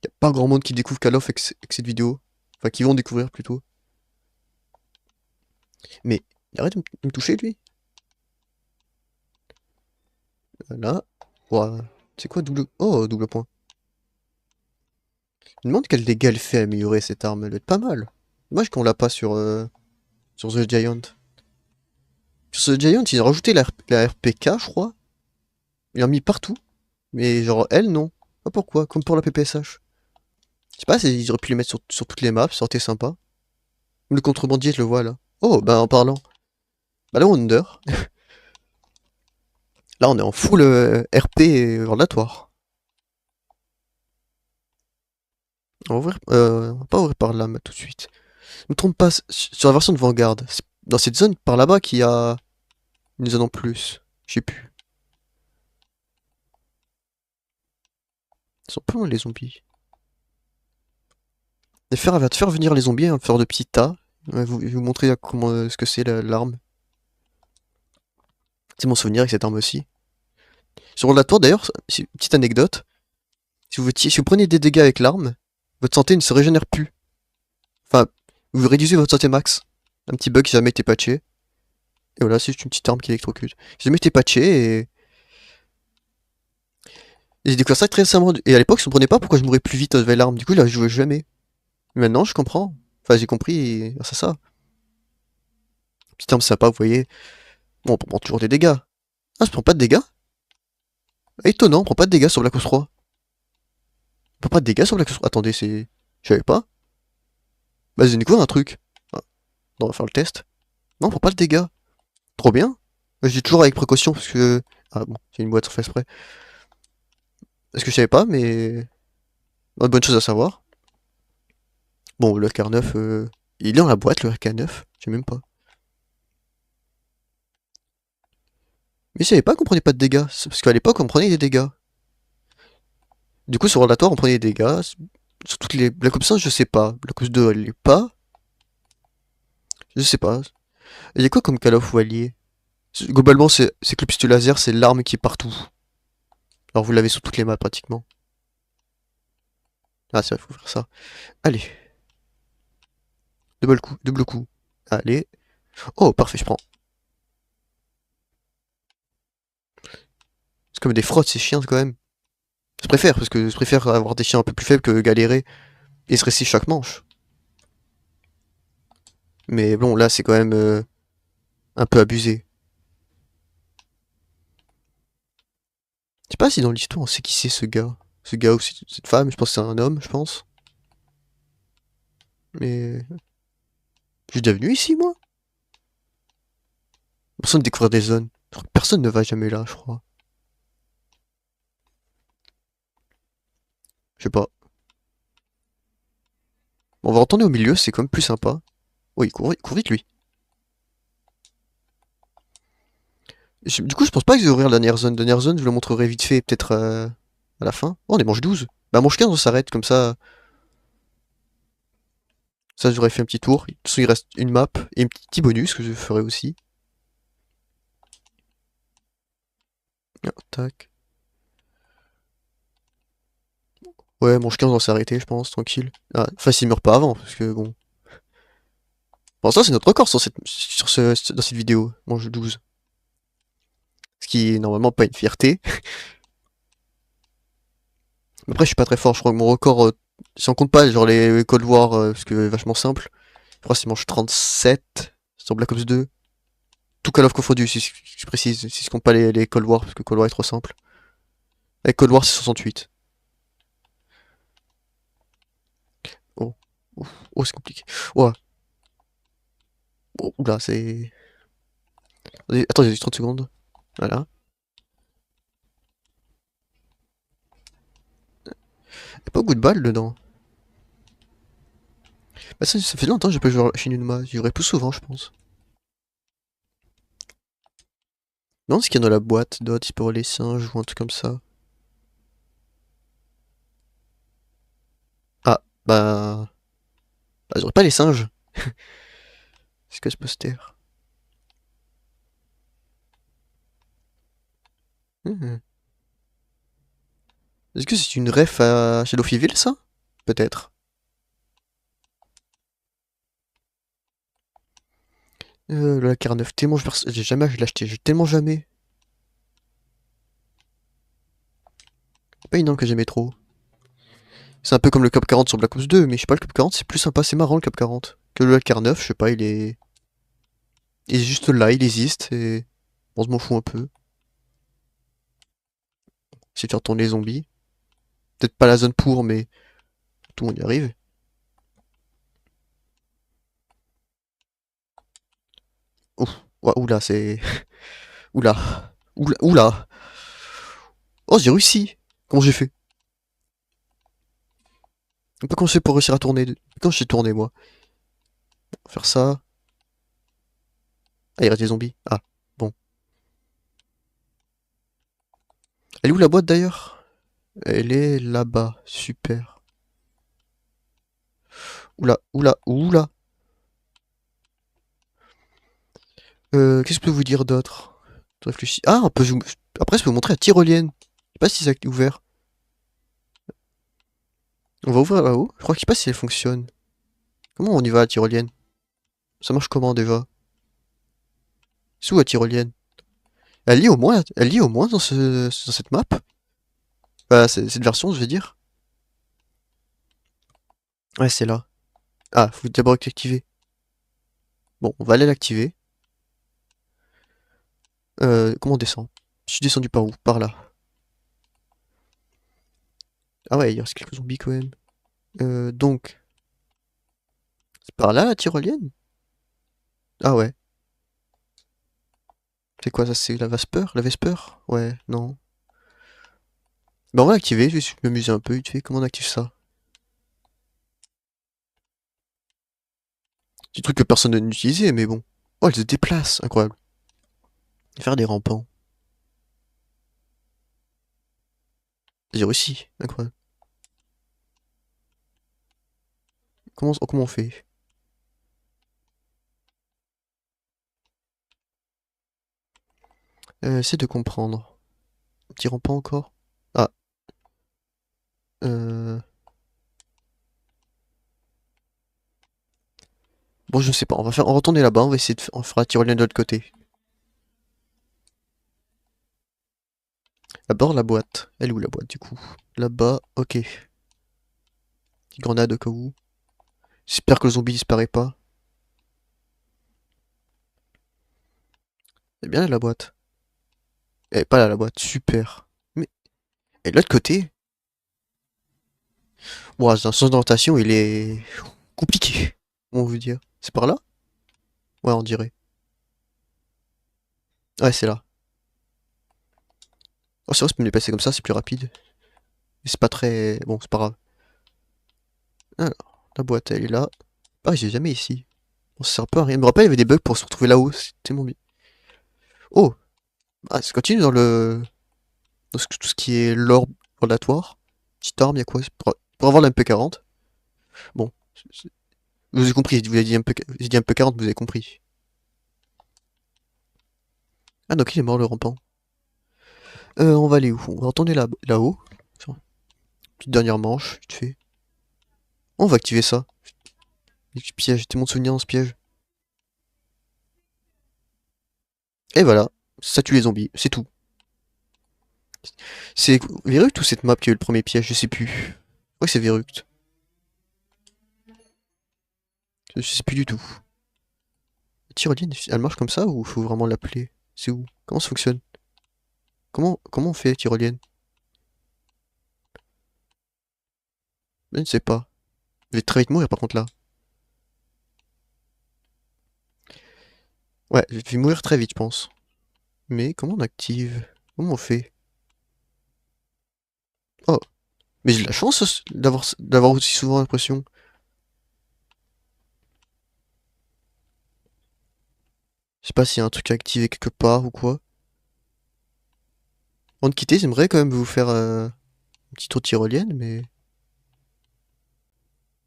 qu'il n'y a pas grand monde qui découvre Call of avec cette vidéo. Enfin, qui vont découvrir plutôt. Mais il arrête de me toucher lui. Voilà. Ouah. C'est quoi double... Oh, double point. Je me demande quel dégât elle fait améliorer cette arme. Elle doit être pas mal. Dommage qu'on l'a pas sur The Giant. Sur The Giant, ils ont rajouté la RPK, je crois. Ils l'ont mis partout. Mais genre, elle, non. Pas pourquoi. Comme pour la PPSH. Je sais pas, ils auraient pu les mettre sur toutes les maps, ça aurait été sympa. Le contrebandier, je le vois là. Oh, bah en parlant. Bah là, on under. Là, on est en full RP relatoire. On va pas ouvrir par là, mais tout de suite. Ne me trompe pas, sur la version de Vanguard, c'est dans cette zone par là-bas qu'il y a une zone en plus. Je sais plus. Ils sont pas loin les zombies. Va te faire venir les zombies, hein, faire de petits tas. Je vais vous montrer comment, ce que c'est l'arme. C'est mon souvenir avec cette arme aussi. Sur relatoire d'ailleurs, petite anecdote. Si vous prenez des dégâts avec l'arme, votre santé ne se régénère plus. Enfin, vous réduisez votre santé max. Un petit bug qui jamais été patché. Et voilà, c'est juste une petite arme qui électrocute. J'ai jamais été patché et j'ai découvert ça très récemment. Et à l'époque, je comprenais pas pourquoi je mourais plus vite avec l'arme. Du coup, là, je jouais jamais. Mais maintenant, je comprends. Enfin, j'ai compris grâce à ça. Petite arme sympa, vous voyez. Bon, on prend toujours des dégâts. Ah, je prends pas de dégâts? Étonnant, on prend pas de dégâts sur Black Ops 3. On prend pas de dégâts sur Black Ops 3. Attendez, c'est... Je savais pas. Bah, j'ai découvert un truc. Ah, on va faire le test. Non, on prend pas de dégâts. Trop bien. Je dis toujours avec précaution parce que... Ah bon, j'ai une boîte sur fait exprès. Parce que je savais pas, mais... Bonne chose à savoir. Bon, le RK9, il est dans la boîte, le RK9. Je sais même pas. Mais je savais pas qu'on prenait pas de dégâts. C'est parce qu'à l'époque, on prenait des dégâts. Du coup, sur Relatoire, on prenait des dégâts. Sur toutes les Black Ops 1, je sais pas. Black Ops 2, elle l'est pas. Je sais pas. Il y a quoi comme Call of ou allié? Globalement, c'est que le pistolet laser, c'est l'arme qui est partout. Alors vous l'avez sur toutes les maps pratiquement. Ah, c'est vrai, faut faire ça. Allez. Double coup, double coup. Allez. Oh, parfait, je prends. C'est comme des frottes, ces chiens, quand même. Je préfère, parce que je préfère avoir des chiens un peu plus faibles que galérer et stresser chaque manche. Mais bon, là, c'est quand même un peu abusé. Je sais pas si dans l'histoire on sait qui c'est ce gars. Ce gars ou cette femme, je pense que c'est un homme, je pense. Mais... Je suis déjà venu ici, moi? Personne ne découvre des zones. Personne ne va jamais là, je crois. Je sais pas. On va retourner au milieu, c'est quand même plus sympa. Oh, il court vite, lui. Du coup, je pense pas qu'ils aient ouvrir la dernière zone. La dernière zone, je vous la montrerai vite fait, peut-être à la fin. Oh, on est manche 12. Bah, manche 15, on s'arrête, comme ça. Ça, j'aurais fait un petit tour. De toute façon, il reste une map et un petit bonus que je ferai aussi. Ah, tac. Ouais, manche 15, on va s'arrêter, je pense, tranquille. Ah, enfin, s'il meurt pas avant, parce que bon. Bon, ça, c'est notre record dans cette vidéo, manche 12. Ce qui est normalement pas une fierté. Mais après, je suis pas très fort, je crois que mon record, si on compte pas, genre les Cold War, parce que vachement simple. Je crois que c'est manche 37 sur Black Ops 2. Tout Call of confondu, si je précise, si je compte pas les Cold War, parce que Cold War est trop simple. Avec Cold War, c'est 68. Oh, oh, oh, c'est compliqué. Oh, oh, oula, c'est... Attends, j'ai juste 30 secondes. Voilà. Y'a pas beaucoup de balles dedans. Bah ça fait longtemps que j'ai pas joué à Shinunma. J'y jouerai plus souvent, je pense. Non, ce qu'il y a dans la boîte d'autres, pour les singes ou un truc comme ça. Ah, bah j'aurais pas les singes. C'est que ce poster. Hmm. Est-ce que c'est une ref à Shadow Fivil, ça? Peut-être. Le AK9, tellement j'ai jamais acheté, l'acheter, j'ai tellement jamais. C'est pas une arme que j'aimais trop. C'est un peu comme le Cop 40 sur Black Ops 2, mais je sais pas, le Cop 40 c'est plus sympa, c'est marrant le Cop 40. Que le AK9, je sais pas, il est... Il est juste là, il existe, et... Bon, je m'en fous un peu. C'est de faire tourner les zombies. Peut-être pas la zone pour, mais tout le monde y arrive. Ouf, ouah, oula, c'est... Oula, oula, oula. Oh, j'ai réussi. Comment j'ai fait? Un peu comment je fais pour réussir à tourner. Quand j'ai tourné, moi. Faire ça. Ah, il reste des zombies. Ah, bon. Elle est où la boîte d'ailleurs? Elle est là-bas. Super. Oula, oula, oula. Qu'est-ce que je peux vous dire d'autre? Je réfléchis. Ah, après, je peux vous montrer la tyrolienne. Je sais pas si c'est ouvert. On va ouvrir là-haut. Je sais pas si elle fonctionne. Comment on y va, la tyrolienne? Ça marche comment déjà? C'est où la tyrolienne? Elle lit au moins dans cette map? Bah, cette version, je vais dire. Ouais, c'est là. Ah, faut d'abord l'activer. Bon, on va aller l'activer. Comment on descend? Je suis descendu par où? Par là. Ah ouais, il reste quelques zombies quand même. Donc, c'est par là la tyrolienne? Ah ouais. C'est quoi ça? C'est la Vesper? La Vesper? Ouais, non. Bah on va l'activer, je vais m'amuser un peu vite fait. Comment on active ça? Des trucs que personne n'utilisait, mais bon. Oh, elle se déplace, incroyable. Faire des rampants. J'ai réussi, incroyable. Comment on fait? Essaie de comprendre. Petit rampant encore? Ah, euh... Bon, je sais pas, on va retourner là-bas, on va essayer on fera la tyrolienne de l'autre côté. D'abord la boîte. Elle est où la boîte du coup? Là-bas, ok. Petite grenade au cas où. J'espère que le zombie disparaît pas. C'est bien là, la boîte. Elle est pas là la boîte, super. Mais, et de l'autre côté? Ouah, dans sens d'orientation, il est compliqué. On veut dire. C'est par là? Ouais, on dirait. Ouais, c'est là. Oh, c'est vrai, je peux me déplacer comme ça, c'est plus rapide. Mais c'est pas très... Bon, c'est pas grave. Alors, la boîte, elle est là. Ah, j'ai jamais ici. Bon, ça sert un peu à rien. Je me rappelle, il y avait des bugs pour se retrouver là-haut. C'est tellement bien. Oh! Ah, ça continue dans tout ce qui est l'orbe relatoire. Petite arme, y'a quoi? Pour avoir la MP40. Bon. Vous avez compris, je vous ai dit j'ai dit MP40, vous avez compris. Ah, donc il est mort le rampant. On va aller où? On va retourner là-haut. Petite dernière manche, vite fait. On va activer ça. Piège, j'ai tellement de souvenirs dans ce piège. Et voilà, ça tue les zombies, c'est tout. C'est Verruct ou cette map qui a eu le premier piège, je sais plus. Je crois que c'est Verruct. Je sais plus du tout. tyrolienne, elle marche comme ça ou faut vraiment l'appeler? C'est où? Comment ça fonctionne? Comment on fait tyrolienne? Je ne sais pas. Je vais très vite mourir par contre là. Ouais, je vais mourir très vite, je pense. Mais comment on active? Comment on fait? Oh, mais j'ai de la chance d'avoir aussi souvent l'impression. Je sais pas s'il y a un truc à activer quelque part ou quoi. Avant de quitter, j'aimerais quand même vous faire une petite tour tyrolienne, mais...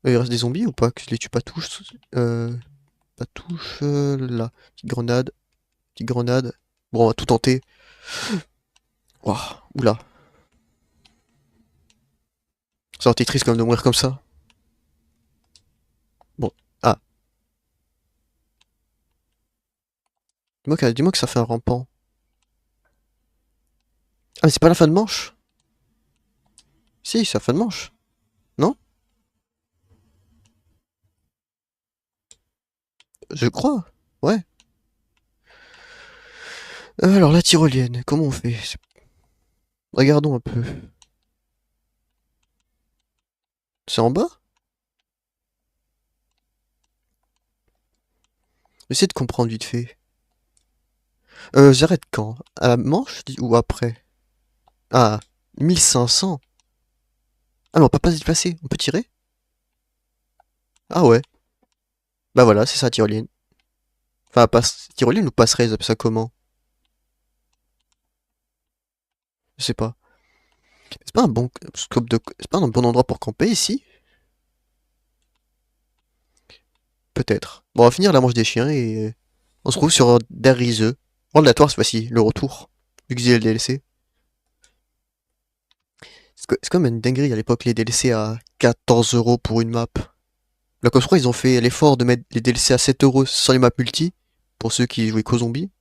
Il reste des zombies ou pas? Que je les tue pas tous? Pas touche, là. Petite grenade. Bon, on va tout tenter. Ouah, oula. Ça aurait été triste quand même de mourir comme ça. Bon, ah. Dis-moi que ça fait un rampant. Ah, mais c'est pas la fin de manche? Si, c'est la fin de manche. Non? Je crois. Ouais. Alors, la tyrolienne, comment on fait? Regardons un peu. C'est en bas? J'essaie de comprendre vite fait. J'arrête quand? À la manche ou après? Ah, 1500. Ah, mais on peut pas se déplacer. On peut tirer? Ah ouais. Bah voilà, c'est ça, tyrolienne. Enfin, tyrolienne ou passerelle, ils appellent ça comment? Je sais pas. C'est pas un bon scope de... C'est pas un bon endroit pour camper ici? Peut-être. Bon, on va finir la manche des chiens et on se retrouve sur Der Riese. Relatoire cette fois-ci, le retour. Vu que j'ai le DLC. C'est comme une dinguerie à l'époque, les DLC à 14 € pour une map. Là, comme je crois, ils ont fait l'effort de mettre les DLC à 7 € sur les maps multi, pour ceux qui jouaient qu'aux zombies.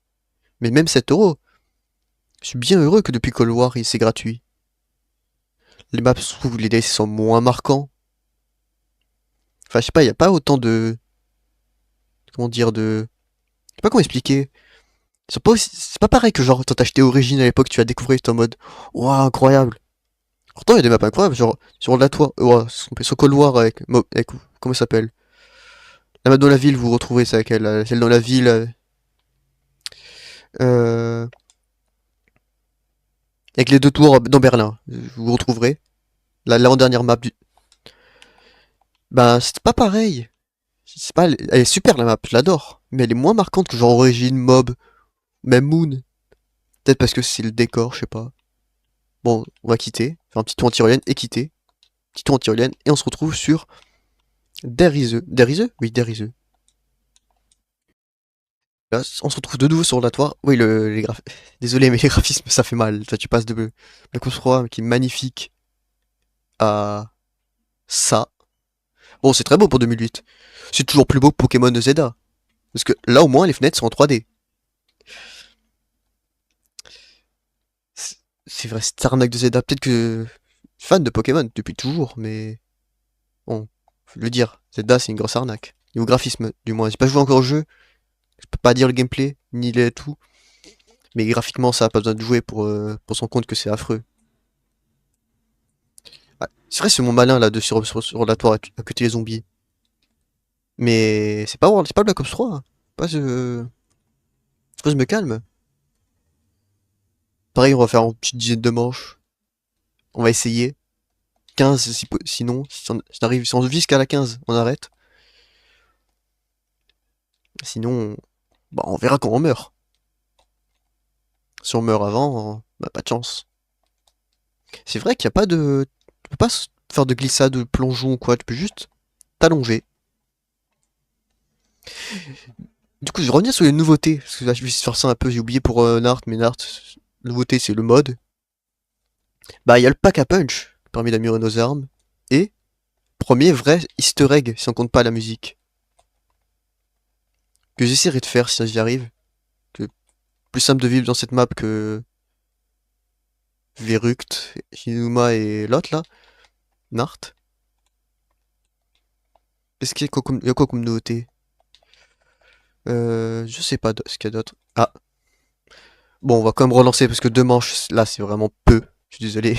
Mais même 7 €, je suis bien heureux que depuis Cold War, c'est gratuit. Les maps, je trouve, les DLC sont moins marquants. Enfin, je sais pas, il y a pas autant de... Comment dire, de... Je sais pas comment expliquer. C'est pas pareil que genre, quand t'achetais Origin à l'époque, tu as découvert, t'es en mode, waouh, incroyable. Pourtant, il y a des maps incroyables, genre, sur la toit, sur Cold War avec comment ça s'appelle? La map dans la ville, vous retrouvez, c'est laquelle? Celle dans la ville, euh, avec les deux tours dans Berlin. Vous retrouverez. L'avant-dernière map du... Ben, c'est pas pareil. C'est pas, elle est super la map, je l'adore. Mais elle est moins marquante que genre Origin, Mob, même Moon. Peut-être parce que c'est le décor, je sais pas. Bon, on va quitter, faire un petit tour en tyrolienne et quitter. Petit tour en tyrolienne et on se retrouve sur Der Riese. Der Riese? Oui, Der Riese. Là, on se retrouve de nouveau sur l'Atoire. Oui, désolé, mais les graphismes, ça fait mal. Toi, tu passes de Black Ops 3, qui est magnifique, à ça. Bon, c'est très beau pour 2008. C'est toujours plus beau que Pokémon de Zelda. Parce que là, au moins, les fenêtres sont en 3D. C'est vrai, cette arnaque de Zelda. Peut-être que... Fan de Pokémon depuis toujours, mais... Bon, faut le dire. Zelda, c'est une grosse arnaque. Niveau graphisme, du moins. J'ai pas joué encore au jeu. Je peux pas dire le gameplay, ni les tout. Mais graphiquement, ça a pas besoin de jouer pour se rendre compte que c'est affreux. Ah, c'est vrai, c'est mon malin là de sur la tour à côté les zombies. Mais c'est pas Black Ops 3. Hein. Pas je me calme. Pareil, on va faire une petite dizaine de manches. On va essayer. 15 sinon, si on vise qu'à la 15, on arrête. Sinon, bah, on verra quand on meurt. Si on meurt avant, bah, pas de chance. C'est vrai qu'il n'y a pas de... Tu peux pas faire de glissade, de plongeon ou quoi, tu peux juste t'allonger. Du coup, je reviens sur les nouveautés, parce que là, je vais faire ça un peu, j'ai oublié pour Nart, mais Nart, nouveauté, c'est le mode. Bah, il y a le pack à punch, qui permet d'améliorer nos armes, et premier vrai easter egg, si on compte pas la musique, que j'essaierai de faire si j'y arrive, que plus simple de vivre dans cette map que Verruct, Hinuma et l'autre là, Nart. Qu'est-ce qu'il y a quoi comme nouveauté? Je sais pas ce qu'il y a d'autre. Ah, bon, on va quand même relancer parce que 2 manches, là, c'est vraiment peu. Je suis désolé.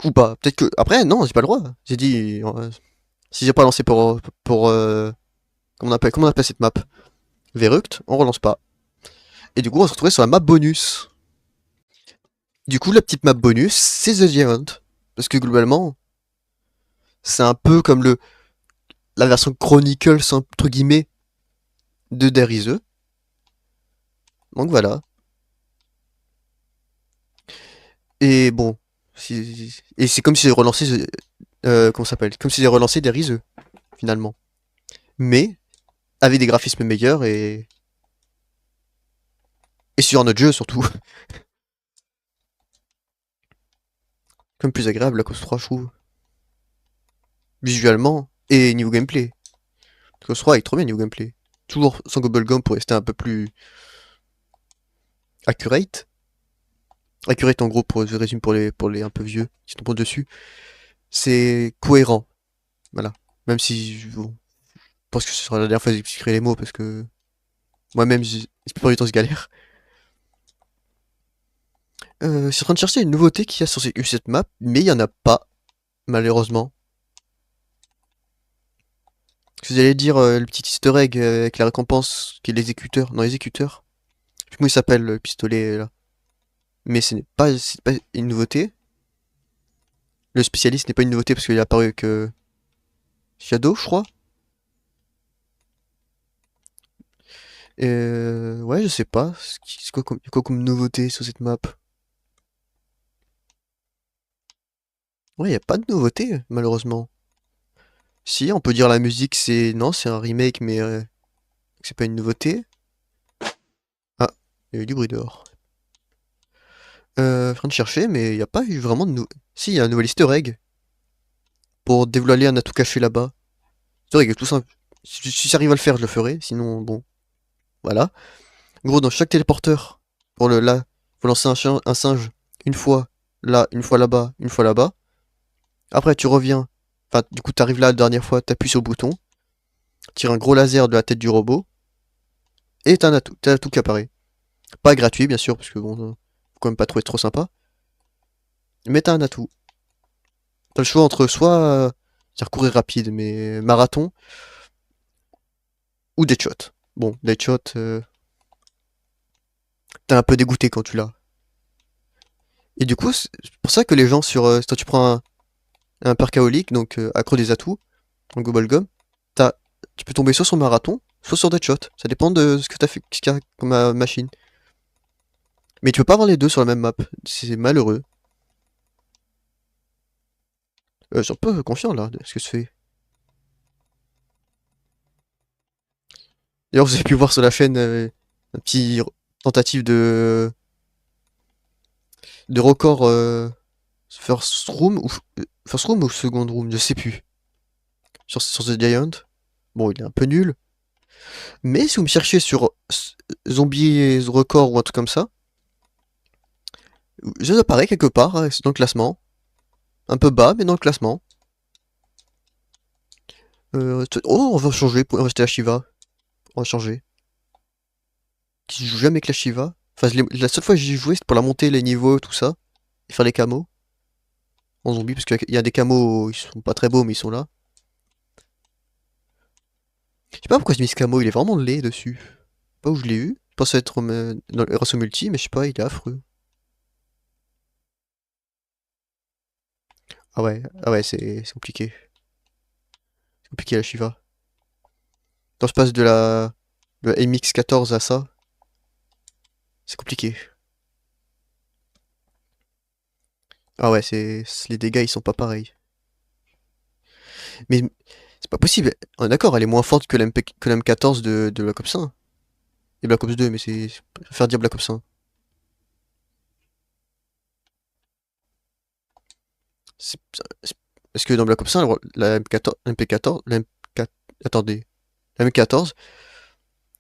Ou pas. Peut-être que. Après, non, j'ai pas le droit. J'ai dit. Si j'ai pas lancé pour. Comment on appelle cette map? Verruct, on relance pas. Et du coup, on se retrouvait sur la map bonus. Du coup, la petite map bonus, c'est The Giant. Parce que globalement, c'est un peu comme la version Chronicles, entre guillemets, de There Is A. Donc voilà. Et bon. Et c'est comme si j'ai relancé. Comment ça s'appelle? Comme si j'ai relancé There Is A, finalement. Mais, avec des graphismes meilleurs et sur un autre jeu surtout. Comme plus agréable, la cause 3, je trouve. Visuellement et niveau gameplay. La cause 3 est trop bien niveau gameplay. Toujours sans Bubblegum pour rester un peu plus accurate. Accurate en gros, je résume pour les un peu vieux qui tombent dessus. C'est cohérent. Voilà. Même si bon, je pense que ce sera la dernière fois que j'expliquerai les mots parce que moi-même, c'est pas du temps, je galère. Je suis en train de chercher une nouveauté qu'il y a sur cette map, mais il y en a pas, malheureusement. Parce que vous allez dire le petit easter egg avec la récompense qui est l'exécuteur. Non, l'exécuteur. Je sais plus comment il s'appelle le pistolet là. Mais c'est pas une nouveauté. Le spécialiste n'est pas une nouveauté parce qu'il est apparu que Shadow, je crois. Ouais, je sais pas. C'est quoi comme nouveauté sur cette map? Ouais, y a pas de nouveauté, malheureusement. Si, on peut dire la musique, non, c'est un remake, mais c'est pas une nouveauté. Ah, il y a eu du bruit dehors. En train de chercher, mais il y a pas eu vraiment de Si, il y a un nouvel easter egg pour dévoiler un atout caché là-bas. Easter egg est tout simple. Si j'arrive à le faire, je le ferai. Sinon, bon, voilà. En gros, dans chaque téléporteur, là, faut lancer un singe une fois là, une fois là-bas, une fois là-bas. Après, tu reviens. Enfin, du coup, t'arrives là la dernière fois, t'appuies sur le bouton, tires un gros laser de la tête du robot, et t'as un atout qui apparaît. Pas gratuit, bien sûr, parce que bon, faut quand même pas trop être trop sympa. Mais t'as un atout. T'as le choix entre soit dire courir rapide, mais marathon, ou Deadshot. Bon, Deadshot, t'es un peu dégoûté quand tu l'as. Et du coup, c'est pour ça que les gens quand tu prends un percaolique, donc accro des atouts, en Gobblegum, t'as, tu peux tomber soit sur marathon, soit sur Deadshot. Ça dépend de ce que t'as fait, ce qu'il y a comme machine. Mais tu peux pas avoir les deux sur la même map. C'est malheureux. Je suis un peu confiant là de ce que je fais. D'ailleurs, vous avez pu voir sur la chaîne un petit tentative de record first room ou second room, je sais plus. Sur The Giant. Bon, il est un peu nul. Mais si vous me cherchez sur Zombie Record ou un truc comme ça, je apparais quelque part dans le classement. Un peu bas, mais dans le classement. Oh, on va changer, on va acheter la Shiva. On va changer. Qui joue jamais avec la Shiva. Enfin, la seule fois que j'y joué, c'était pour la monter, les niveaux, tout ça. Et faire les camos. En zombie, parce qu'il y a des camos, ils sont pas très beaux, mais ils sont là. Je sais pas pourquoi j'ai mis ce camo, il est vraiment laid dessus. Je sais pas où je l'ai eu. Je pensais être dans le RSO Multi, mais je sais pas, il est affreux. Ah ouais, c'est compliqué. C'est compliqué la Shiva. Quand je passe de la MX14 à ça, c'est compliqué. Ah ouais, les dégâts ils sont pas pareils. Mais c'est pas possible. On est d'accord, elle est moins forte que la M14 de Black Ops 1 et Black Ops 2, mais je préfère dire Black Ops 1. C'est- c'est- Parce que dans Black Ops 1, la MP14, la M4, attendez, la M14,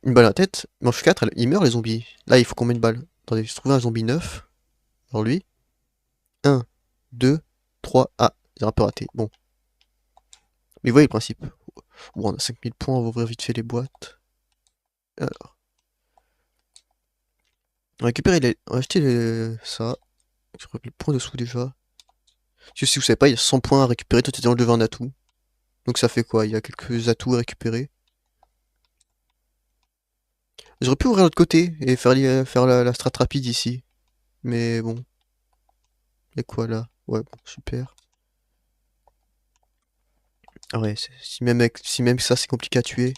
une balle à la tête, manche 4, il meurt les zombies. Là, il faut combien de balles? Attendez, je trouve un zombie neuf. Alors lui, un, 2, 3. Ah, j'ai un peu raté. Bon, Mais vous voyez le principe. Bon, on a 5000 points, on va ouvrir vite fait les boîtes. Alors, on va récupérer les... On va acheter ça. Je crois que les points dessous déjà. Parce que si vous savez pas, il y a 100 points à récupérer, tout est dans le devant un atout. Donc ça fait quoi? Il y a quelques atouts à récupérer. J'aurais pu ouvrir l'autre côté et faire la strat rapide ici. Mais bon. Il y a quoi là? Ouais, bon, super. Ah ouais, si même ça c'est compliqué à tuer,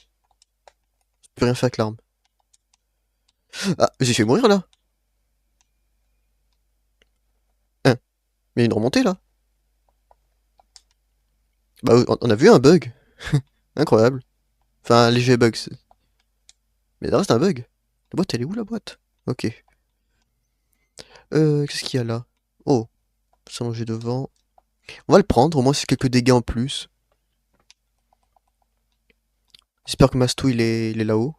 je peux rien faire avec l'arme. Ah, j'ai fait mourir là? Hein, mais il y a une remontée là? Bah on a vu un bug. Incroyable. Enfin, un léger bug. Mais ça reste un bug. La boîte elle est où la boîte? Ok. Qu'est-ce qu'il y a là? Oh, ça j'ai devant. On va le prendre, au moins c'est quelques dégâts en plus. J'espère que Masto il est là-haut.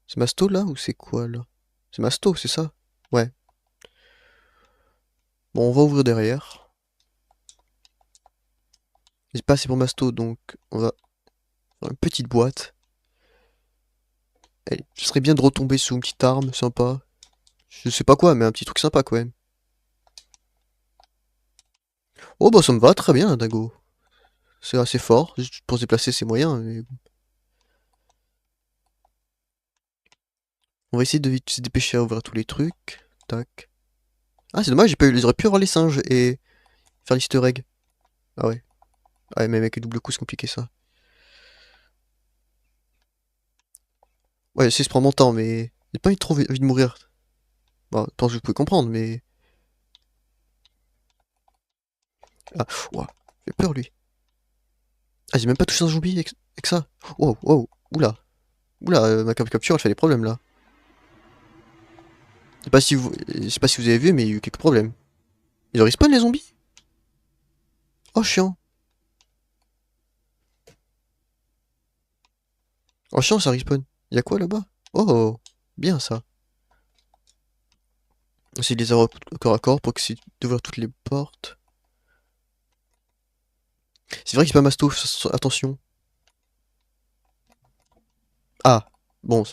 C'est Masto là ou c'est quoi là? C'est Masto, c'est ça? Ouais. Bon, on va ouvrir derrière. J'ai pas assez pour Masto, donc on va faire une petite boîte. Allez, ce serait bien de retomber sur une petite arme sympa. Je sais pas quoi, mais un petit truc sympa quand même. Oh bah ça me va très bien, Dingo. C'est assez fort. Juste pour se déplacer, c'est moyen. Mais... On va essayer de vite se dépêcher à ouvrir tous les trucs. Tac. Ah, c'est dommage, ils auraient pu avoir les singes et faire l'easter egg. Ah ouais. Ah ouais, mais avec les double coups, c'est compliqué ça. Ouais, je prend mon temps, mais j'ai pas trop envie de mourir. Bon, je pense que vous pouvez comprendre, mais... Ah, ouah, j'ai peur lui. Ah, j'ai même pas touché un zombie avec ça. Wow, wow, oula. Oula, ma capture, elle fait des problèmes là. Je sais pas si vous avez vu, mais il y a eu quelques problèmes. Ils ont respawn les zombies? Oh, chiant. Oh, chiant, ça respawn. Y'a quoi là-bas? Oh, bien ça. C'est les arrows corps à corps pour essayer d'ouvrir toutes les portes. C'est vrai qu'il c'est pas masto, attention. Ah, bon,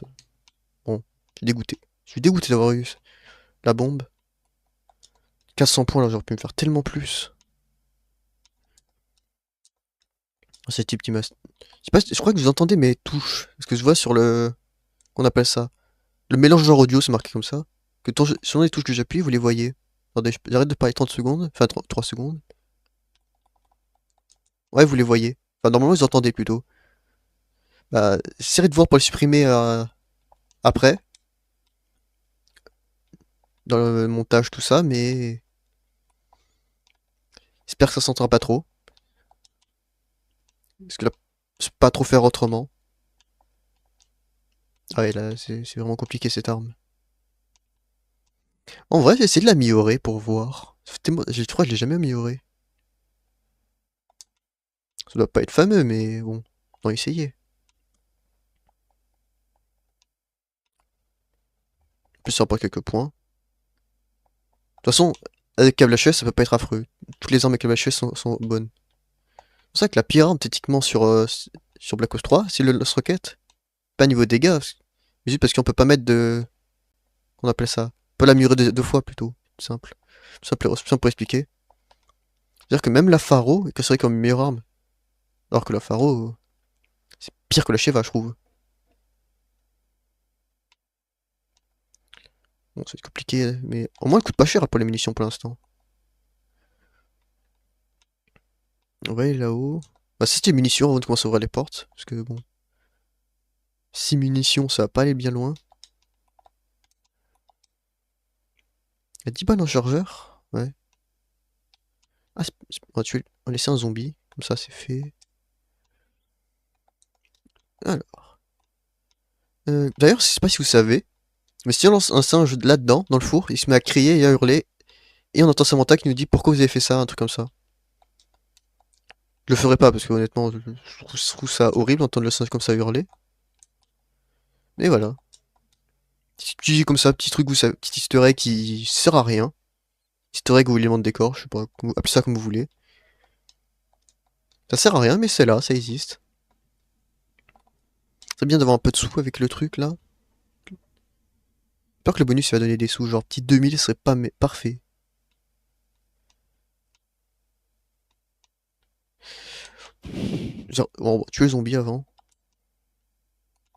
bon, je suis dégoûté. Je suis dégoûté d'avoir eu la bombe. 1500 points là, j'aurais pu me faire tellement plus. Oh, c'est type qui m'a... Je crois que vous entendez mes touches. Parce que je vois sur le... Qu'on appelle ça? Le mélange audio, c'est marqué comme ça. Que selon les touches que j'appuie, vous les voyez. Attendez, j'arrête de parler 30 secondes. Enfin, 3 secondes. Ouais, vous les voyez. Enfin, normalement, vous entendez plutôt. Bah, j'essaierai de voir pour les supprimer après. Dans le montage, tout ça, mais... J'espère que ça s'entend pas trop. Parce que là, je peux pas trop faire autrement. Ah ouais, là, c'est vraiment compliqué cette arme. En vrai, j'ai essayé de l'améliorer pour voir. Je crois que je l'ai jamais amélioré. Ça doit pas être fameux, mais bon, on va essayer. En plus, ça rapporte quelques points. De toute façon, avec câble HS, ça peut pas être affreux. Toutes les armes avec câble HS sont bonnes. C'est pour ça que la pire arme, techniquement, sur Black Ops 3, c'est le lance-roquette. Pas niveau dégâts, mais juste parce qu'on peut pas mettre de... Qu'on appelle ça? On peut l'améliorer deux fois, plutôt. Simple. Simple pour expliquer. C'est-à-dire que même la Pharo est considérée comme une meilleure arme. Alors que la Pharo, c'est pire que la Sheva, je trouve. Bon, c'est compliqué, mais au moins elle coûte pas cher pour les munitions pour l'instant. On va aller là-haut. Bah, c'était munitions avant de commencer à ouvrir les portes. Parce que bon. 6 munitions, ça va pas aller bien loin. Il y a 10 balles en chargeur. Ouais. Ah, on va laisser un zombie. Comme ça, c'est fait. Alors. D'ailleurs, je sais pas si vous savez. Mais si on lance un singe là-dedans, dans le four, il se met à crier et à hurler. Et on entend Samantha qui nous dit pourquoi vous avez fait ça, un truc comme ça. Je le ferai pas parce que honnêtement, je trouve ça horrible d'entendre le singe comme ça hurler. Mais voilà. Petit comme ça, petit truc, vous savez, petit easter egg qui sert à rien. Easter egg ou élément de décor, je sais pas, appelez ça comme vous voulez. Ça sert à rien, mais c'est là, ça existe. C'est bien d'avoir un peu de sous avec le truc là. J'espère que le bonus il va donner des sous, genre petit 2000 ce serait pas mais parfait. Genre, on va tuer les zombies avant.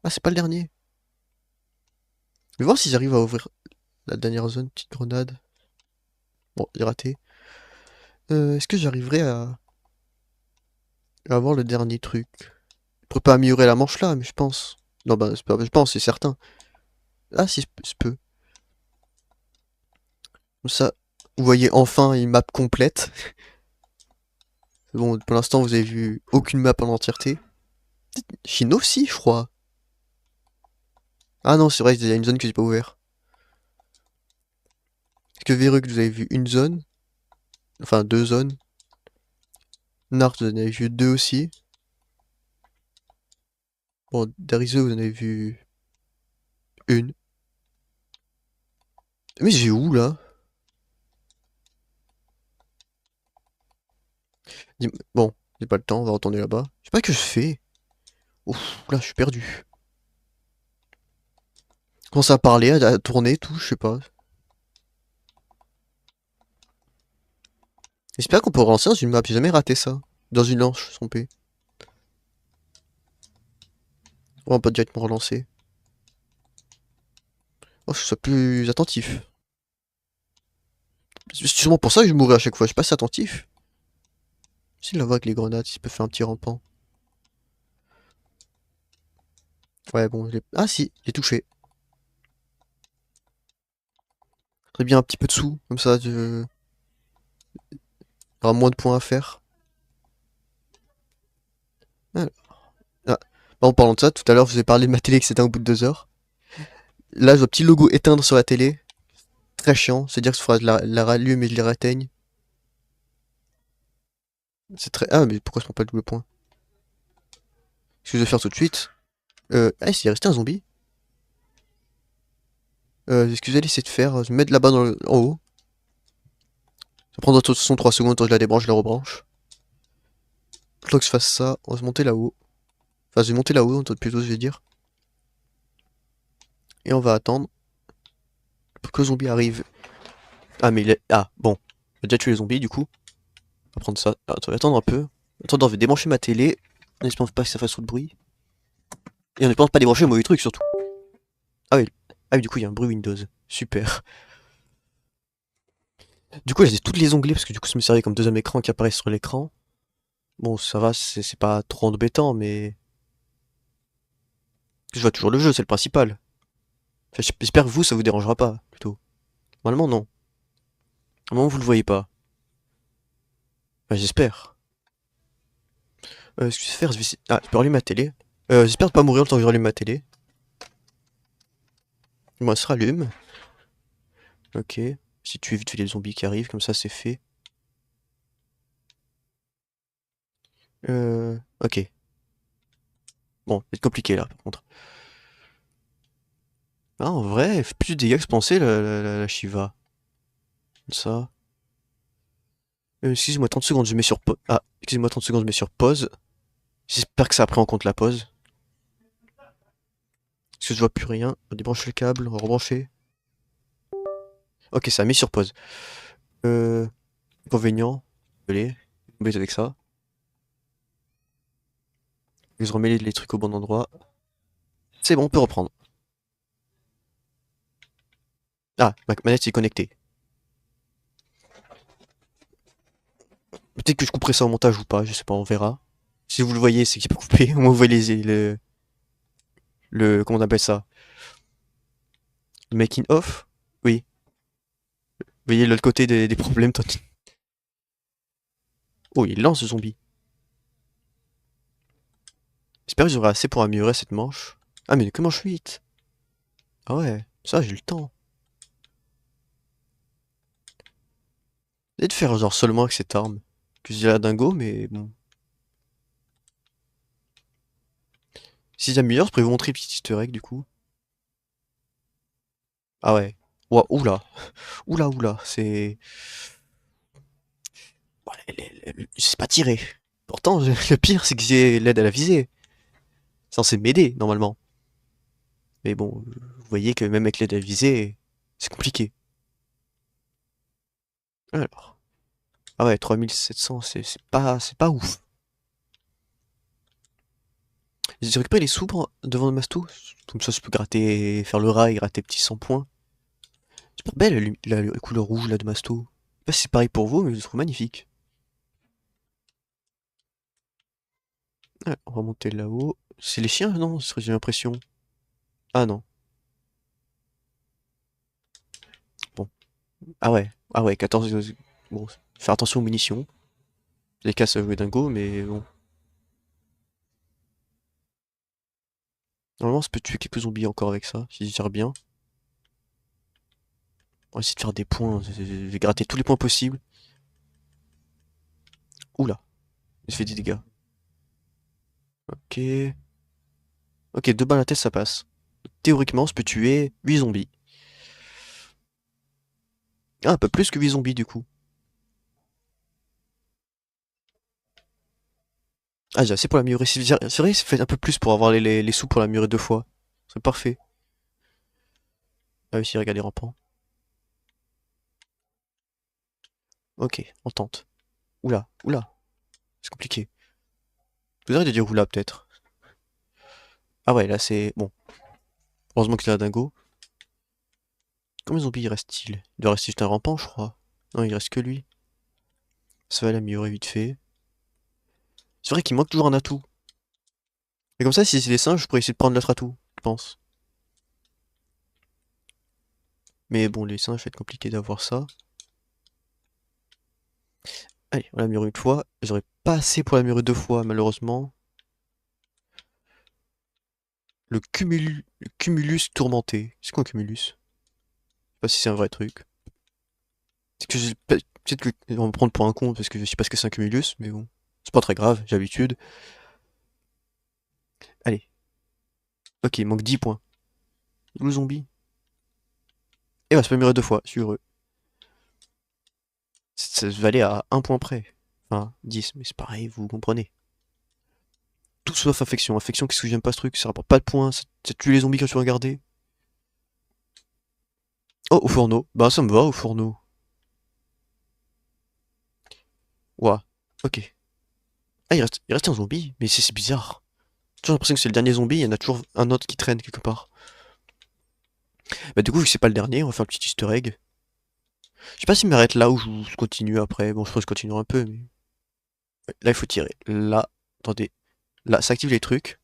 Ah, c'est pas le dernier. Je vais voir si j'arrive à ouvrir la dernière zone, petite grenade. Bon, j'ai raté. Est-ce que j'arriverai à avoir le dernier truc? Je pourrais pas améliorer la manche là, mais je pense. Non, bah, c'est pas, je pense, c'est certain. Ah, si, je peux. Comme ça, vous voyez enfin une map complète. Bon, pour l'instant, vous avez vu aucune map en entièreté. Chine aussi, je crois. Ah non, c'est vrai, il y a une zone que j'ai pas ouvert. Est-ce que Verrug, vous avez vu une zone? Enfin, deux zones. Nart, vous en avez vu deux aussi. Bon, Darizeux, vous en avez vu une. Mais j'ai où là? Bon, j'ai pas le temps, on va retourner là-bas. Je sais pas ce que je fais. Ouf, là, je suis perdu. Commence à parler, à tourner, tout, je sais pas. J'espère qu'on peut relancer dans une map, j'ai jamais raté ça. Dans une lance, son P. Oh, on peut directement relancer. Oh, je sois plus attentif. C'est sûrement pour ça que je mourrais à chaque fois, je suis pas si attentif. S'il la voit avec les grenades, s'il peut faire un petit rampant. Ouais, bon, ah si, j'ai touché. Très bien, un petit peu de sous, comme ça, il y aura moins de points à faire. Ah, ah. Bah, en parlant de ça, tout à l'heure, je vous ai parlé de ma télé qui s'éteint au bout de 2 heures. Là, je vois petit logo éteindre sur la télé. Très chiant, c'est-à-dire que il faudra que je la rallume et je les réteigne. C'est très... Ah, mais pourquoi je prends pas le double point? Ce que je vais faire tout de suite... Ah, s'il est resté un zombie. Ce que je vais essayer de faire, je vais me mettre là-bas en haut. Ça prendra de toute façon 3 secondes, quand je la débranche, je la rebranche. Le temps que je fasse ça, on va se monter là-haut. Enfin, je vais monter là-haut, plutôt, je vais dire. Et on va attendre pour que le zombie arrive. Ah, mais il est... Ah, bon. On a déjà tué les zombies, du coup. On va prendre ça. Ah, attends, attendre un peu. Attends, je vais débrancher ma télé. En espérant pas que ça fasse trop de bruit. Et en espérant pas débrancher le mauvais truc, surtout. Ah oui. Ah oui, du coup, il y a un bruit Windows. Super. Du coup, j'ai toutes les onglets, parce que du coup, ça me servait comme deuxième écran qui apparaît sur l'écran. Bon, ça va, c'est pas trop embêtant, mais... Je vois toujours le jeu, c'est le principal. Enfin, j'espère que vous, ça vous dérangera pas, plutôt. Normalement, non. Normalement, vous le voyez pas. Enfin, j'espère. Ce que je vais faire, je vais essayer... Ah, je peux rallumer ma télé. J'espère ne pas mourir le temps que je rallume ma télé. Bon, elle se rallume. Ok. Si tu évites les zombies qui arrivent, comme ça, c'est fait. Ok. Bon, c'est compliqué, là, par contre. Ah, en vrai, elle fait plus de dégâts que je pensais, la Shiva. Comme ça. Excusez-moi 30 secondes, je mets sur pause. Ah, excusez-moi 30 secondes, je mets sur pause. J'espère que ça a pris en compte la pause. Parce que je vois plus rien. On débranche le câble, on va rebrancher. Ok, ça a mis sur pause. Inconvénient. Désolé. Embête avec ça. Je remets les trucs au bon endroit. C'est bon, on peut reprendre. Ah, ma manette est connectée. Peut-être que je couperai ça au montage ou pas, je sais pas, on verra. Si vous le voyez, c'est que j'ai pas coupé. Au moins, vous voyez comment on appelle ça? Le making off? Oui. Vous voyez l'autre côté des problèmes, toi. Oh, il lance le zombie. J'espère que j'aurai assez pour améliorer cette manche. Ah, mais que manche 8? Ah ouais, ça, j'ai le temps. Peut-être faire genre seulement avec cette arme. Que je dirais dingo, mais bon. Si j'améliore, je pourrais vous montrer le petit easter egg du coup. Ah ouais. Ouah, oula. Oula, c'est... Oh, c'est pas tiré. Pourtant, le pire, c'est que j'ai l'aide à la visée. C'est censé m'aider, normalement. Mais bon, vous voyez que même avec l'aide à la visée, c'est compliqué. Alors. Ah ouais, 3700, c'est pas ouf. J'ai récupéré les sous devant le masto. Comme ça, je peux gratter, faire le rail, gratter petits 100 points. C'est pas belle la couleur rouge là de masto. Je sais pas si c'est pareil pour vous, mais je le trouve magnifique. Ouais, on va monter là-haut. C'est les chiens, non? J'ai l'impression. Ah non. Bon. Ah ouais. Ah ouais, 14. Bon, faire attention aux munitions. Les casses dingo, mais bon. Normalement, ça peut tuer quelques zombies encore avec ça, si je gère bien. On va essayer de faire des points. Je vais gratter tous les points possibles. Oula, il fait des dégâts. Ok. Ok, 2 balles à la tête, ça passe. Théoriquement, ça peut tuer 8 zombies. Ah, un peu plus que 8 zombies du coup. Ah, j'ai assez pour l'améliorer. C'est vrai, ça fait un peu plus pour avoir les sous pour l'améliorer 2 fois. C'est parfait. Ah oui, si, regarde les rampants. Ok, on tente. Oula, oula, c'est compliqué. Vous auriez de dire oula peut-être. Ah ouais, là c'est... Bon, heureusement qu'il a la dingo. Combien de zombies il reste-t-il? Il doit rester juste un rampant, je crois. Non, il reste que lui. Ça va l'améliorer vite fait. C'est vrai qu'il manque toujours un atout. Et comme ça, si c'est des singes, je pourrais essayer de prendre l'autre atout, je pense. Mais bon, les singes, ça va être compliqué d'avoir ça. Allez, on l'a amélioré une fois. J'aurais pas assez pour l'améliorer 2 fois, malheureusement. Le cumulus tourmenté. C'est quoi un cumulus? Je sais pas si c'est un vrai truc. C'est que peut-être que on va me prendre pour un con parce que je sais pas ce que c'est un cumulus, mais bon. C'est pas très grave, j'ai l'habitude. Allez. Ok, il manque 10 points. Le zombie. Et bah, ça peut améliorer 2 fois, je suis heureux. Ça va aller à 1 point près. Enfin, 10, mais c'est pareil, vous comprenez. Tout sauf infection. Infection, qu'est-ce que j'aime pas ce truc? Ça rapporte pas de points, ça tue les zombies quand tu vas regarder. Oh, au fourneau. Bah, ça me va, au fourneau. Ouah. Ok. Ah, il reste un zombie, mais c'est bizarre. J'ai toujours l'impression que c'est le dernier zombie, il y en a toujours un autre qui traîne quelque part. Bah, du coup, vu que c'est pas le dernier, on va faire le petit easter egg. Je sais pas s'il m'arrête là ou je continue après. Bon, je pense que je continue un peu, mais. Ouais, là, il faut tirer. Là, attendez. Là, ça active les trucs.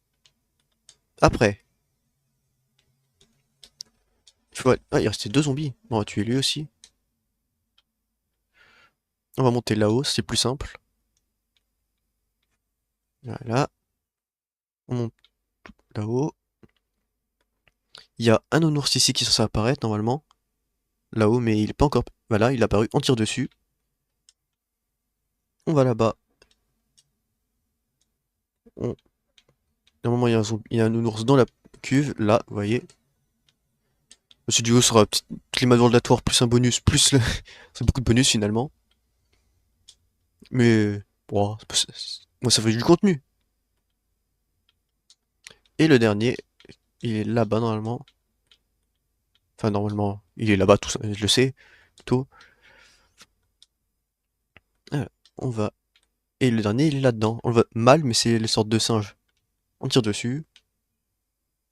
Après, il faut... Ah, il restait 2 zombies. On va tuer lui aussi. On va monter là-haut, c'est plus simple. Voilà. On monte là-haut. Il y a un nounours ici qui est censé apparaître normalement. Là-haut, mais il est pas encore. Voilà, il est apparu. On tire dessus. On va là-bas. On... Normalement, il y a un nounours dans la cuve. Là, vous voyez. Ce duo sera petit climat ondulatoire plus un bonus, plus le... c'est beaucoup de bonus finalement. Mais bon, moi ça fait du contenu. Et le dernier, il est là-bas normalement. Enfin normalement, il est là-bas, tout ça, je le sais, plutôt. Voilà, on va. Et le dernier, il est là-dedans. On le voit mal, mais c'est les sortes de singes. On tire dessus.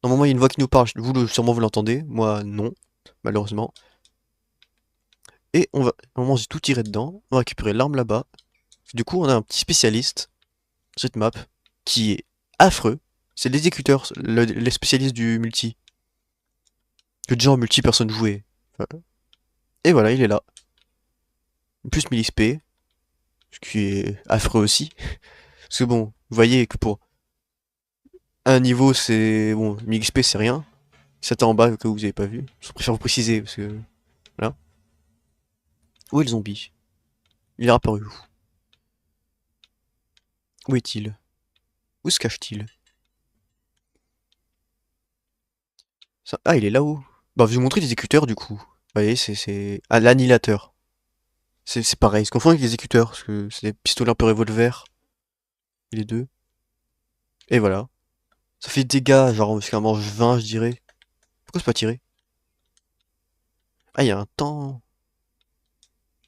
Normalement, il y a une voix qui nous parle. Sûrement vous l'entendez. Moi, non, malheureusement. Et on va. Normalement, j'ai tout tiré dedans. On va récupérer l'arme là-bas. Du coup, on a un petit spécialiste cette map qui est affreux. C'est l'exécuteur, les spécialistes du multi. Que déjà en multi personne jouait. Voilà. Et voilà, il est là. Plus 1000 XP, ce qui est affreux aussi. Parce que bon, vous voyez que pour un niveau c'est... Bon, 1000 XP c'est rien. Ça en bas que vous avez pas vu. Je préfère vous préciser parce que... Voilà. Où est le zombie? Il est apparu où? Où est-il? Où se cache-t-il? Ah, il est là-haut. Bah, je vais vous montrer l'exécuteur du coup. Vous voyez, c'est... Ah, l'annihilateur. C'est pareil, ils se confondent avec l'exécuteur, parce que c'est des pistolets un peu revolver. les deux. Et voilà. Ça fait des dégâts, genre jusqu'à mange 20, je dirais. Pourquoi c'est pas tiré? Ah, il y a un temps.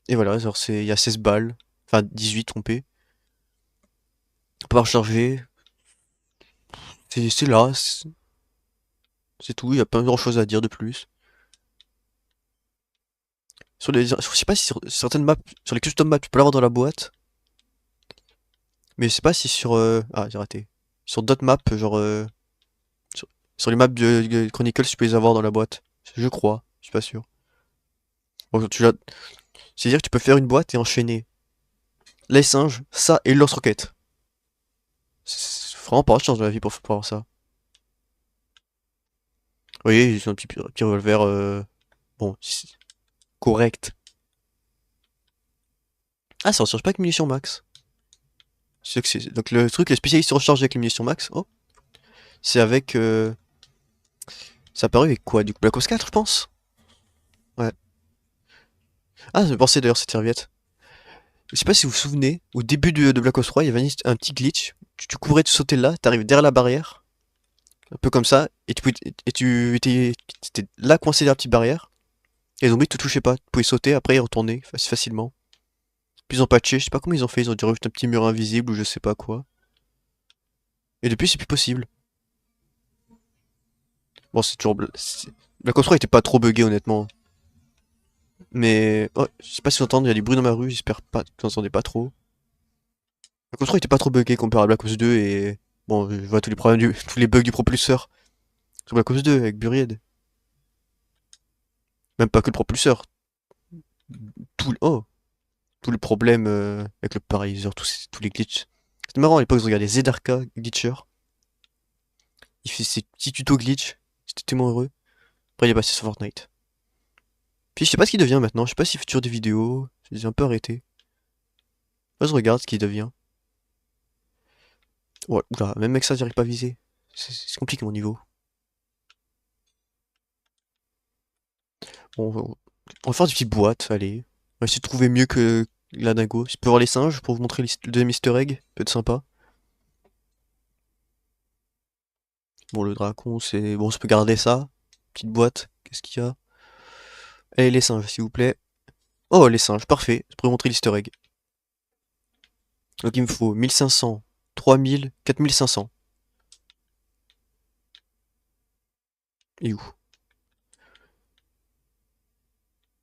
Et voilà, genre il y a 16 balles. Enfin, 18 trompé. On peut pas recharger. C'est là, c'est tout. Il y a pas grand chose à dire de plus. Je sais pas si sur certaines maps, sur les custom maps, tu peux l'avoir dans la boîte. Mais je sais pas si sur, ah, j'ai raté. Sur d'autres maps, genre, sur, sur les maps de Chronicles, tu peux les avoir dans la boîte. Je crois. Je suis pas sûr. Bon, c'est-à-dire que tu peux faire une boîte et enchaîner les singes, ça et Lost Rocket. C'est vraiment pas de chance dans la vie pour avoir ça. Oui, j'ai un petit revolver, bon, correct. Ah, ça recharge pas avec munitions max. Donc le truc, les spécialistes se rechargent avec les munitions max. Oh, c'est avec, ça apparu avec quoi? Du coup, Black Ops 4, je pense? Ouais. Ah, j'ai pensé d'ailleurs cette serviette. Je sais pas si vous vous souvenez, au début de Black Ops 3, il y avait un petit glitch. Tu courais, tu sautais là, t'arrives derrière la barrière, un peu comme ça, et tu étais là coincé derrière la petite barrière. Et les zombies te touchaient pas. Tu pouvais sauter après et retourner facilement. Puis ils ont patché, je sais pas comment ils ont fait, ils ont dû rajouter un petit mur invisible ou je sais pas quoi. Et depuis, c'est plus possible. Bon, c'est toujours. Black Ops 3 était pas trop buggé, honnêtement. Mais. Oh, je sais pas si vous entendez, il y a du bruit dans ma rue, j'espère pas que vous entendez pas trop. Black Ops 3 était pas trop buggé comparé à Black Ops 2 et. Bon, je vois tous les problèmes tous les bugs du propulseur. Sur Black Ops 2 avec Buried. Même pas que le propulseur. Oh, tous les problèmes avec le paralyseur, tous les glitches. C'était marrant à l'époque, je regardais Zedarka Glitcher. Il fait ses petits tutos glitch. J'étais tellement heureux. Après, il est passé sur Fortnite. Puis je sais pas ce qu'il devient maintenant. Je sais pas s'il fait toujours des vidéos. J'ai un peu arrêté. Là, je regarde ce qu'il devient. Ouais, oula, même avec ça, j'arrive pas à viser. C'est compliqué mon niveau. Bon, on va faire des petites boîtes, allez. On va essayer de trouver mieux que la dingo. Je peux voir les singes pour vous montrer le deuxième easter egg. Peut être sympa. Bon, le dracon, c'est. Bon, je peux garder ça. Petite boîte. Qu'est-ce qu'il y a? Allez, les singes, s'il vous plaît. Oh, les singes, parfait. Je pourrais vous montrer l'easter egg. Donc il me faut 1500, 3000, 4500. Et où?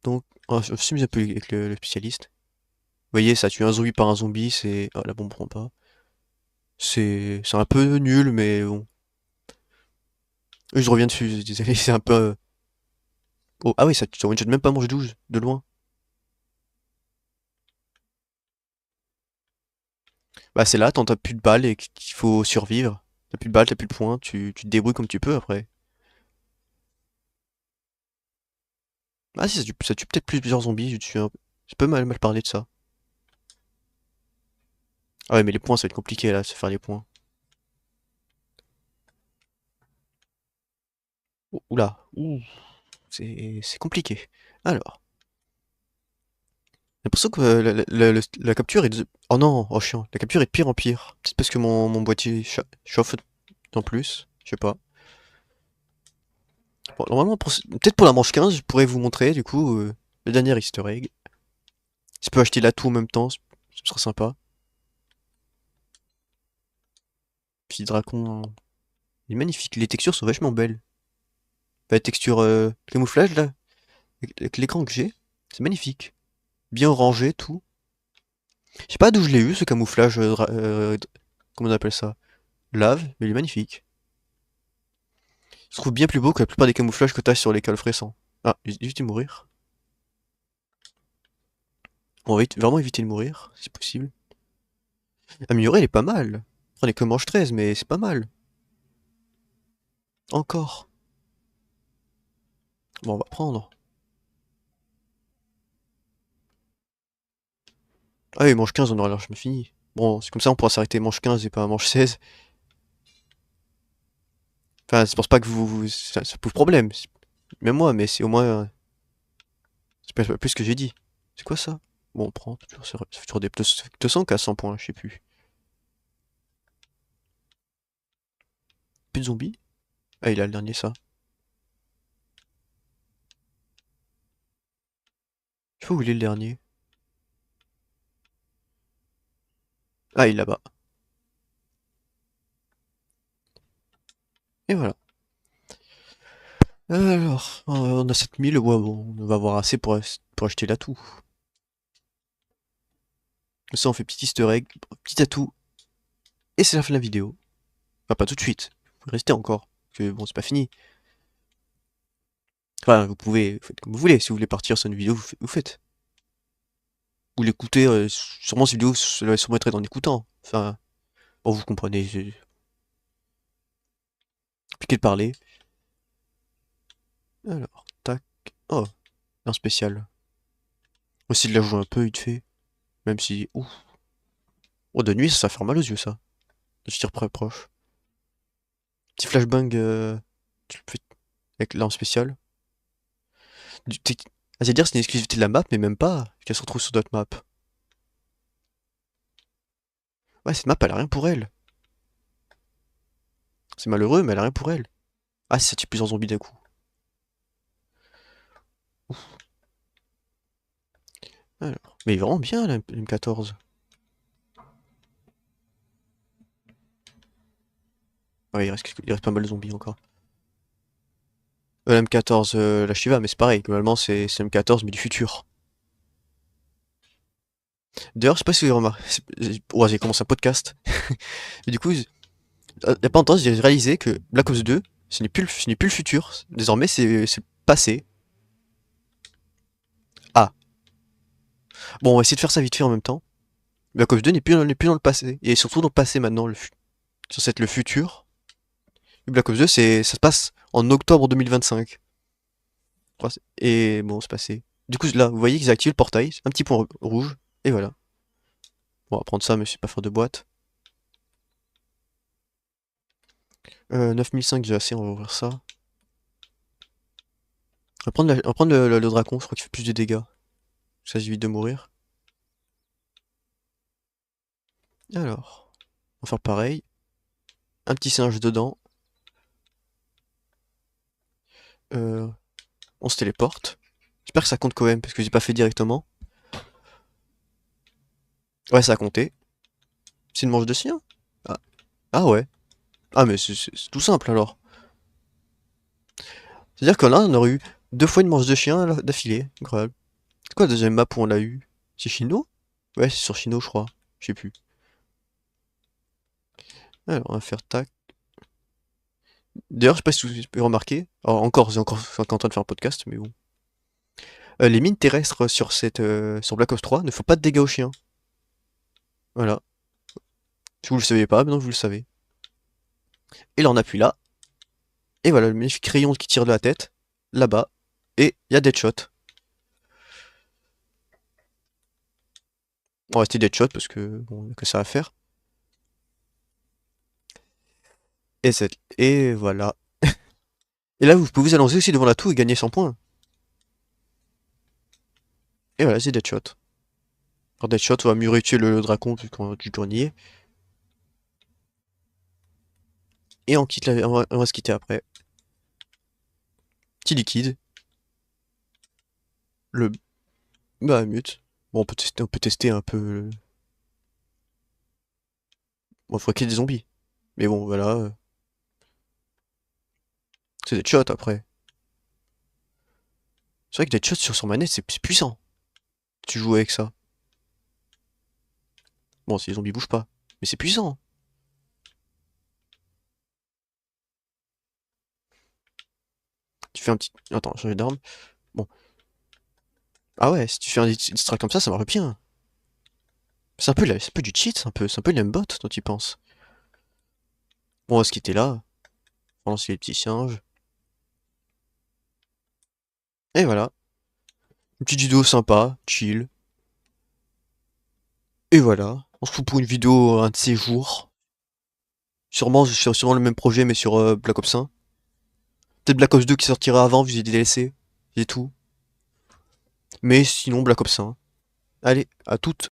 Donc, oh, je me suis mis un peu avec le spécialiste. Vous voyez, ça tue un zombie par un zombie, c'est. Oh, la bombe prend pas. C'est un peu nul, mais bon. Oui, je reviens dessus, désolé, c'est un peu. Oh, ah oui, ça tue one-shot même pas manche 12, de loin. Bah, c'est là, t'as plus de balles et qu'il faut survivre. T'as plus de balles, t'as plus de points, tu te débrouilles comme tu peux après. Ah si, ça tue peut-être plusieurs zombies, je peux mal parler de ça. Ah ouais, mais les points, ça va être compliqué là, se faire les points. Oula, ouh, c'est compliqué. Alors. J'ai l'impression que la capture est oh non, oh chiant, la capture est de pire en pire. Peut-être parce que mon boîtier chauffe en plus, je sais pas. Bon, normalement, peut-être pour la manche 15, je pourrais vous montrer du coup le dernier easter egg. Je peux acheter la tout en même temps, ce sera sympa. Puis Dracon, il est magnifique, les textures sont vachement belles. La texture camouflage là, avec l'écran que j'ai, c'est magnifique. Bien rangé, tout. Je sais pas d'où je l'ai eu ce camouflage, comment on appelle ça? Lave, mais il est magnifique. Je trouve bien plus beau que la plupart des camouflages que t'as sur les coffres récents. Ah, j'ai évité de mourir. On va vraiment éviter de mourir, si possible. Améliorer, elle est pas mal. On est que manche 13, mais c'est pas mal. Encore. Bon, on va prendre. Ah oui, manche 15, on aura largement fini. Bon, c'est comme ça, on pourra s'arrêter manche 15 et pas manche 16. Enfin, je pense pas que ça pose problème. Même moi, mais c'est au moins. C'est pas plus ce que j'ai dit. C'est quoi ça? Bon, on prend. Ça fait toujours des 200 qu'à 100 points, je sais plus. Plus de zombies? Ah, il a le dernier, ça. Je sais pas où il est le dernier. Ah, il est là-bas. Et voilà. Alors, on a 7000, ouais, bon, on va avoir assez pour acheter l'atout. Ça, on fait petit easter egg, petit atout, et c'est la fin de la vidéo. Enfin, pas tout de suite. Vous restez encore, parce que bon, c'est pas fini. Enfin, vous faites comme vous voulez. Si vous voulez partir sur une vidéo, vous faites. Vous l'écoutez, sûrement cette vidéo, ça va sûrement être en écoutant. Enfin, bon, vous comprenez, c'est compliqué de parler. Alors, tac. Oh, un spécial. Aussi de la jouer un peu, vite fait. Même si, ouf. Oh, de nuit, ça fait mal aux yeux, ça. Je tire très proche. Petit flashbang, tu le fais avec l'arme spéciale. C'est dire c'est une exclusivité de la map, mais même pas, qu'elle se retrouve sur d'autres maps. Ouais, cette map, elle a rien pour elle. C'est malheureux, mais elle a rien pour elle. Ah, si ça tue plusieurs zombies d'un coup. Alors. Mais il est vraiment bien, la M14. Ouais, il reste pas mal de zombies encore. La M14, la Shiva, mais c'est pareil, globalement, c'est M14, mais du futur. D'ailleurs, je sais pas si vous avez remarqué. Ouais, j'ai commencé un podcast. Et du coup, il y a pas longtemps, j'ai réalisé que Black Ops 2, ce n'est plus le futur. Désormais, c'est le passé. Ah. Bon, on va essayer de faire ça vite fait en même temps. Black Ops 2 n'est plus dans le passé. Il est surtout dans le passé maintenant, censé être le futur. Et Black Ops 2, ça se passe en octobre 2025. Ouais, et bon, c'est passé. Du coup, là, vous voyez qu'ils ont activé le portail, un petit point rouge, et voilà. Bon, on va prendre ça, mais c'est pas faire de boîte. 9005, j'ai assez, on va ouvrir ça. On va prendre le dracon, je crois qu'il fait plus de dégâts. Ça évite de mourir. Alors, on va faire pareil. Un petit singe dedans. Euh, on se téléporte. J'espère que ça compte quand même, parce que j'ai pas fait directement. Ouais, ça a compté. C'est une manche de sien. Ah, ah ouais. Ah mais c'est tout simple alors. C'est-à-dire que là, on aurait eu deux fois une manche de chien d'affilée. Incroyable. C'est quoi la deuxième map où on l'a eu? C'est Chino? Ouais, c'est sur Chino, je crois. Je sais plus. Alors, on va faire tac. D'ailleurs, je sais pas si vous avez remarqué. Alors, j'ai encore en train de faire un podcast, mais bon. Les mines terrestres sur Black Ops 3 ne font pas de dégâts aux chiens. Voilà. Si vous le saviez pas, maintenant vous le savez. Et là, on appuie là. Et voilà, le magnifique rayon qui tire de la tête. Là-bas. Et il y a Deadshot. On va rester Deadshot parce que bon, y a que ça à faire. Et voilà. Et là, vous pouvez vous annoncer aussi devant la tour et gagner 100 points. Et voilà, c'est Deadshot. Alors Deadshot, on va mieux tuer le dragon vu qu'on du tournier. Et on va se quitter après. Petit liquide. Le. Bah, mute. Bon, on peut tester un peu. Bon, faudrait qu'il y ait des zombies. Mais bon, voilà. C'est Deadshot après. C'est vrai que Deadshot sur son manette, c'est puissant. Tu joues avec ça. Bon, si les zombies bougent pas. Mais c'est puissant. Tu fais un petit. Attends, changer d'arme. Bon. Ah ouais, si tu fais un distract comme ça marche bien. C'est un peu du cheat, c'est un peu l'aimbot dont tu penses. Bon, on va se quitter là. On va lancer les petits singes. Et voilà. Une petite vidéo sympa, chill. Et voilà. On se retrouve pour une vidéo un de ces jours. Sûrement le même projet, mais sur Black Ops 1. Peut-être Black Ops 2 qui sortira avant, vu que j'ai des DLC. Et tout. Mais sinon, Black Ops 1. Allez, à toutes.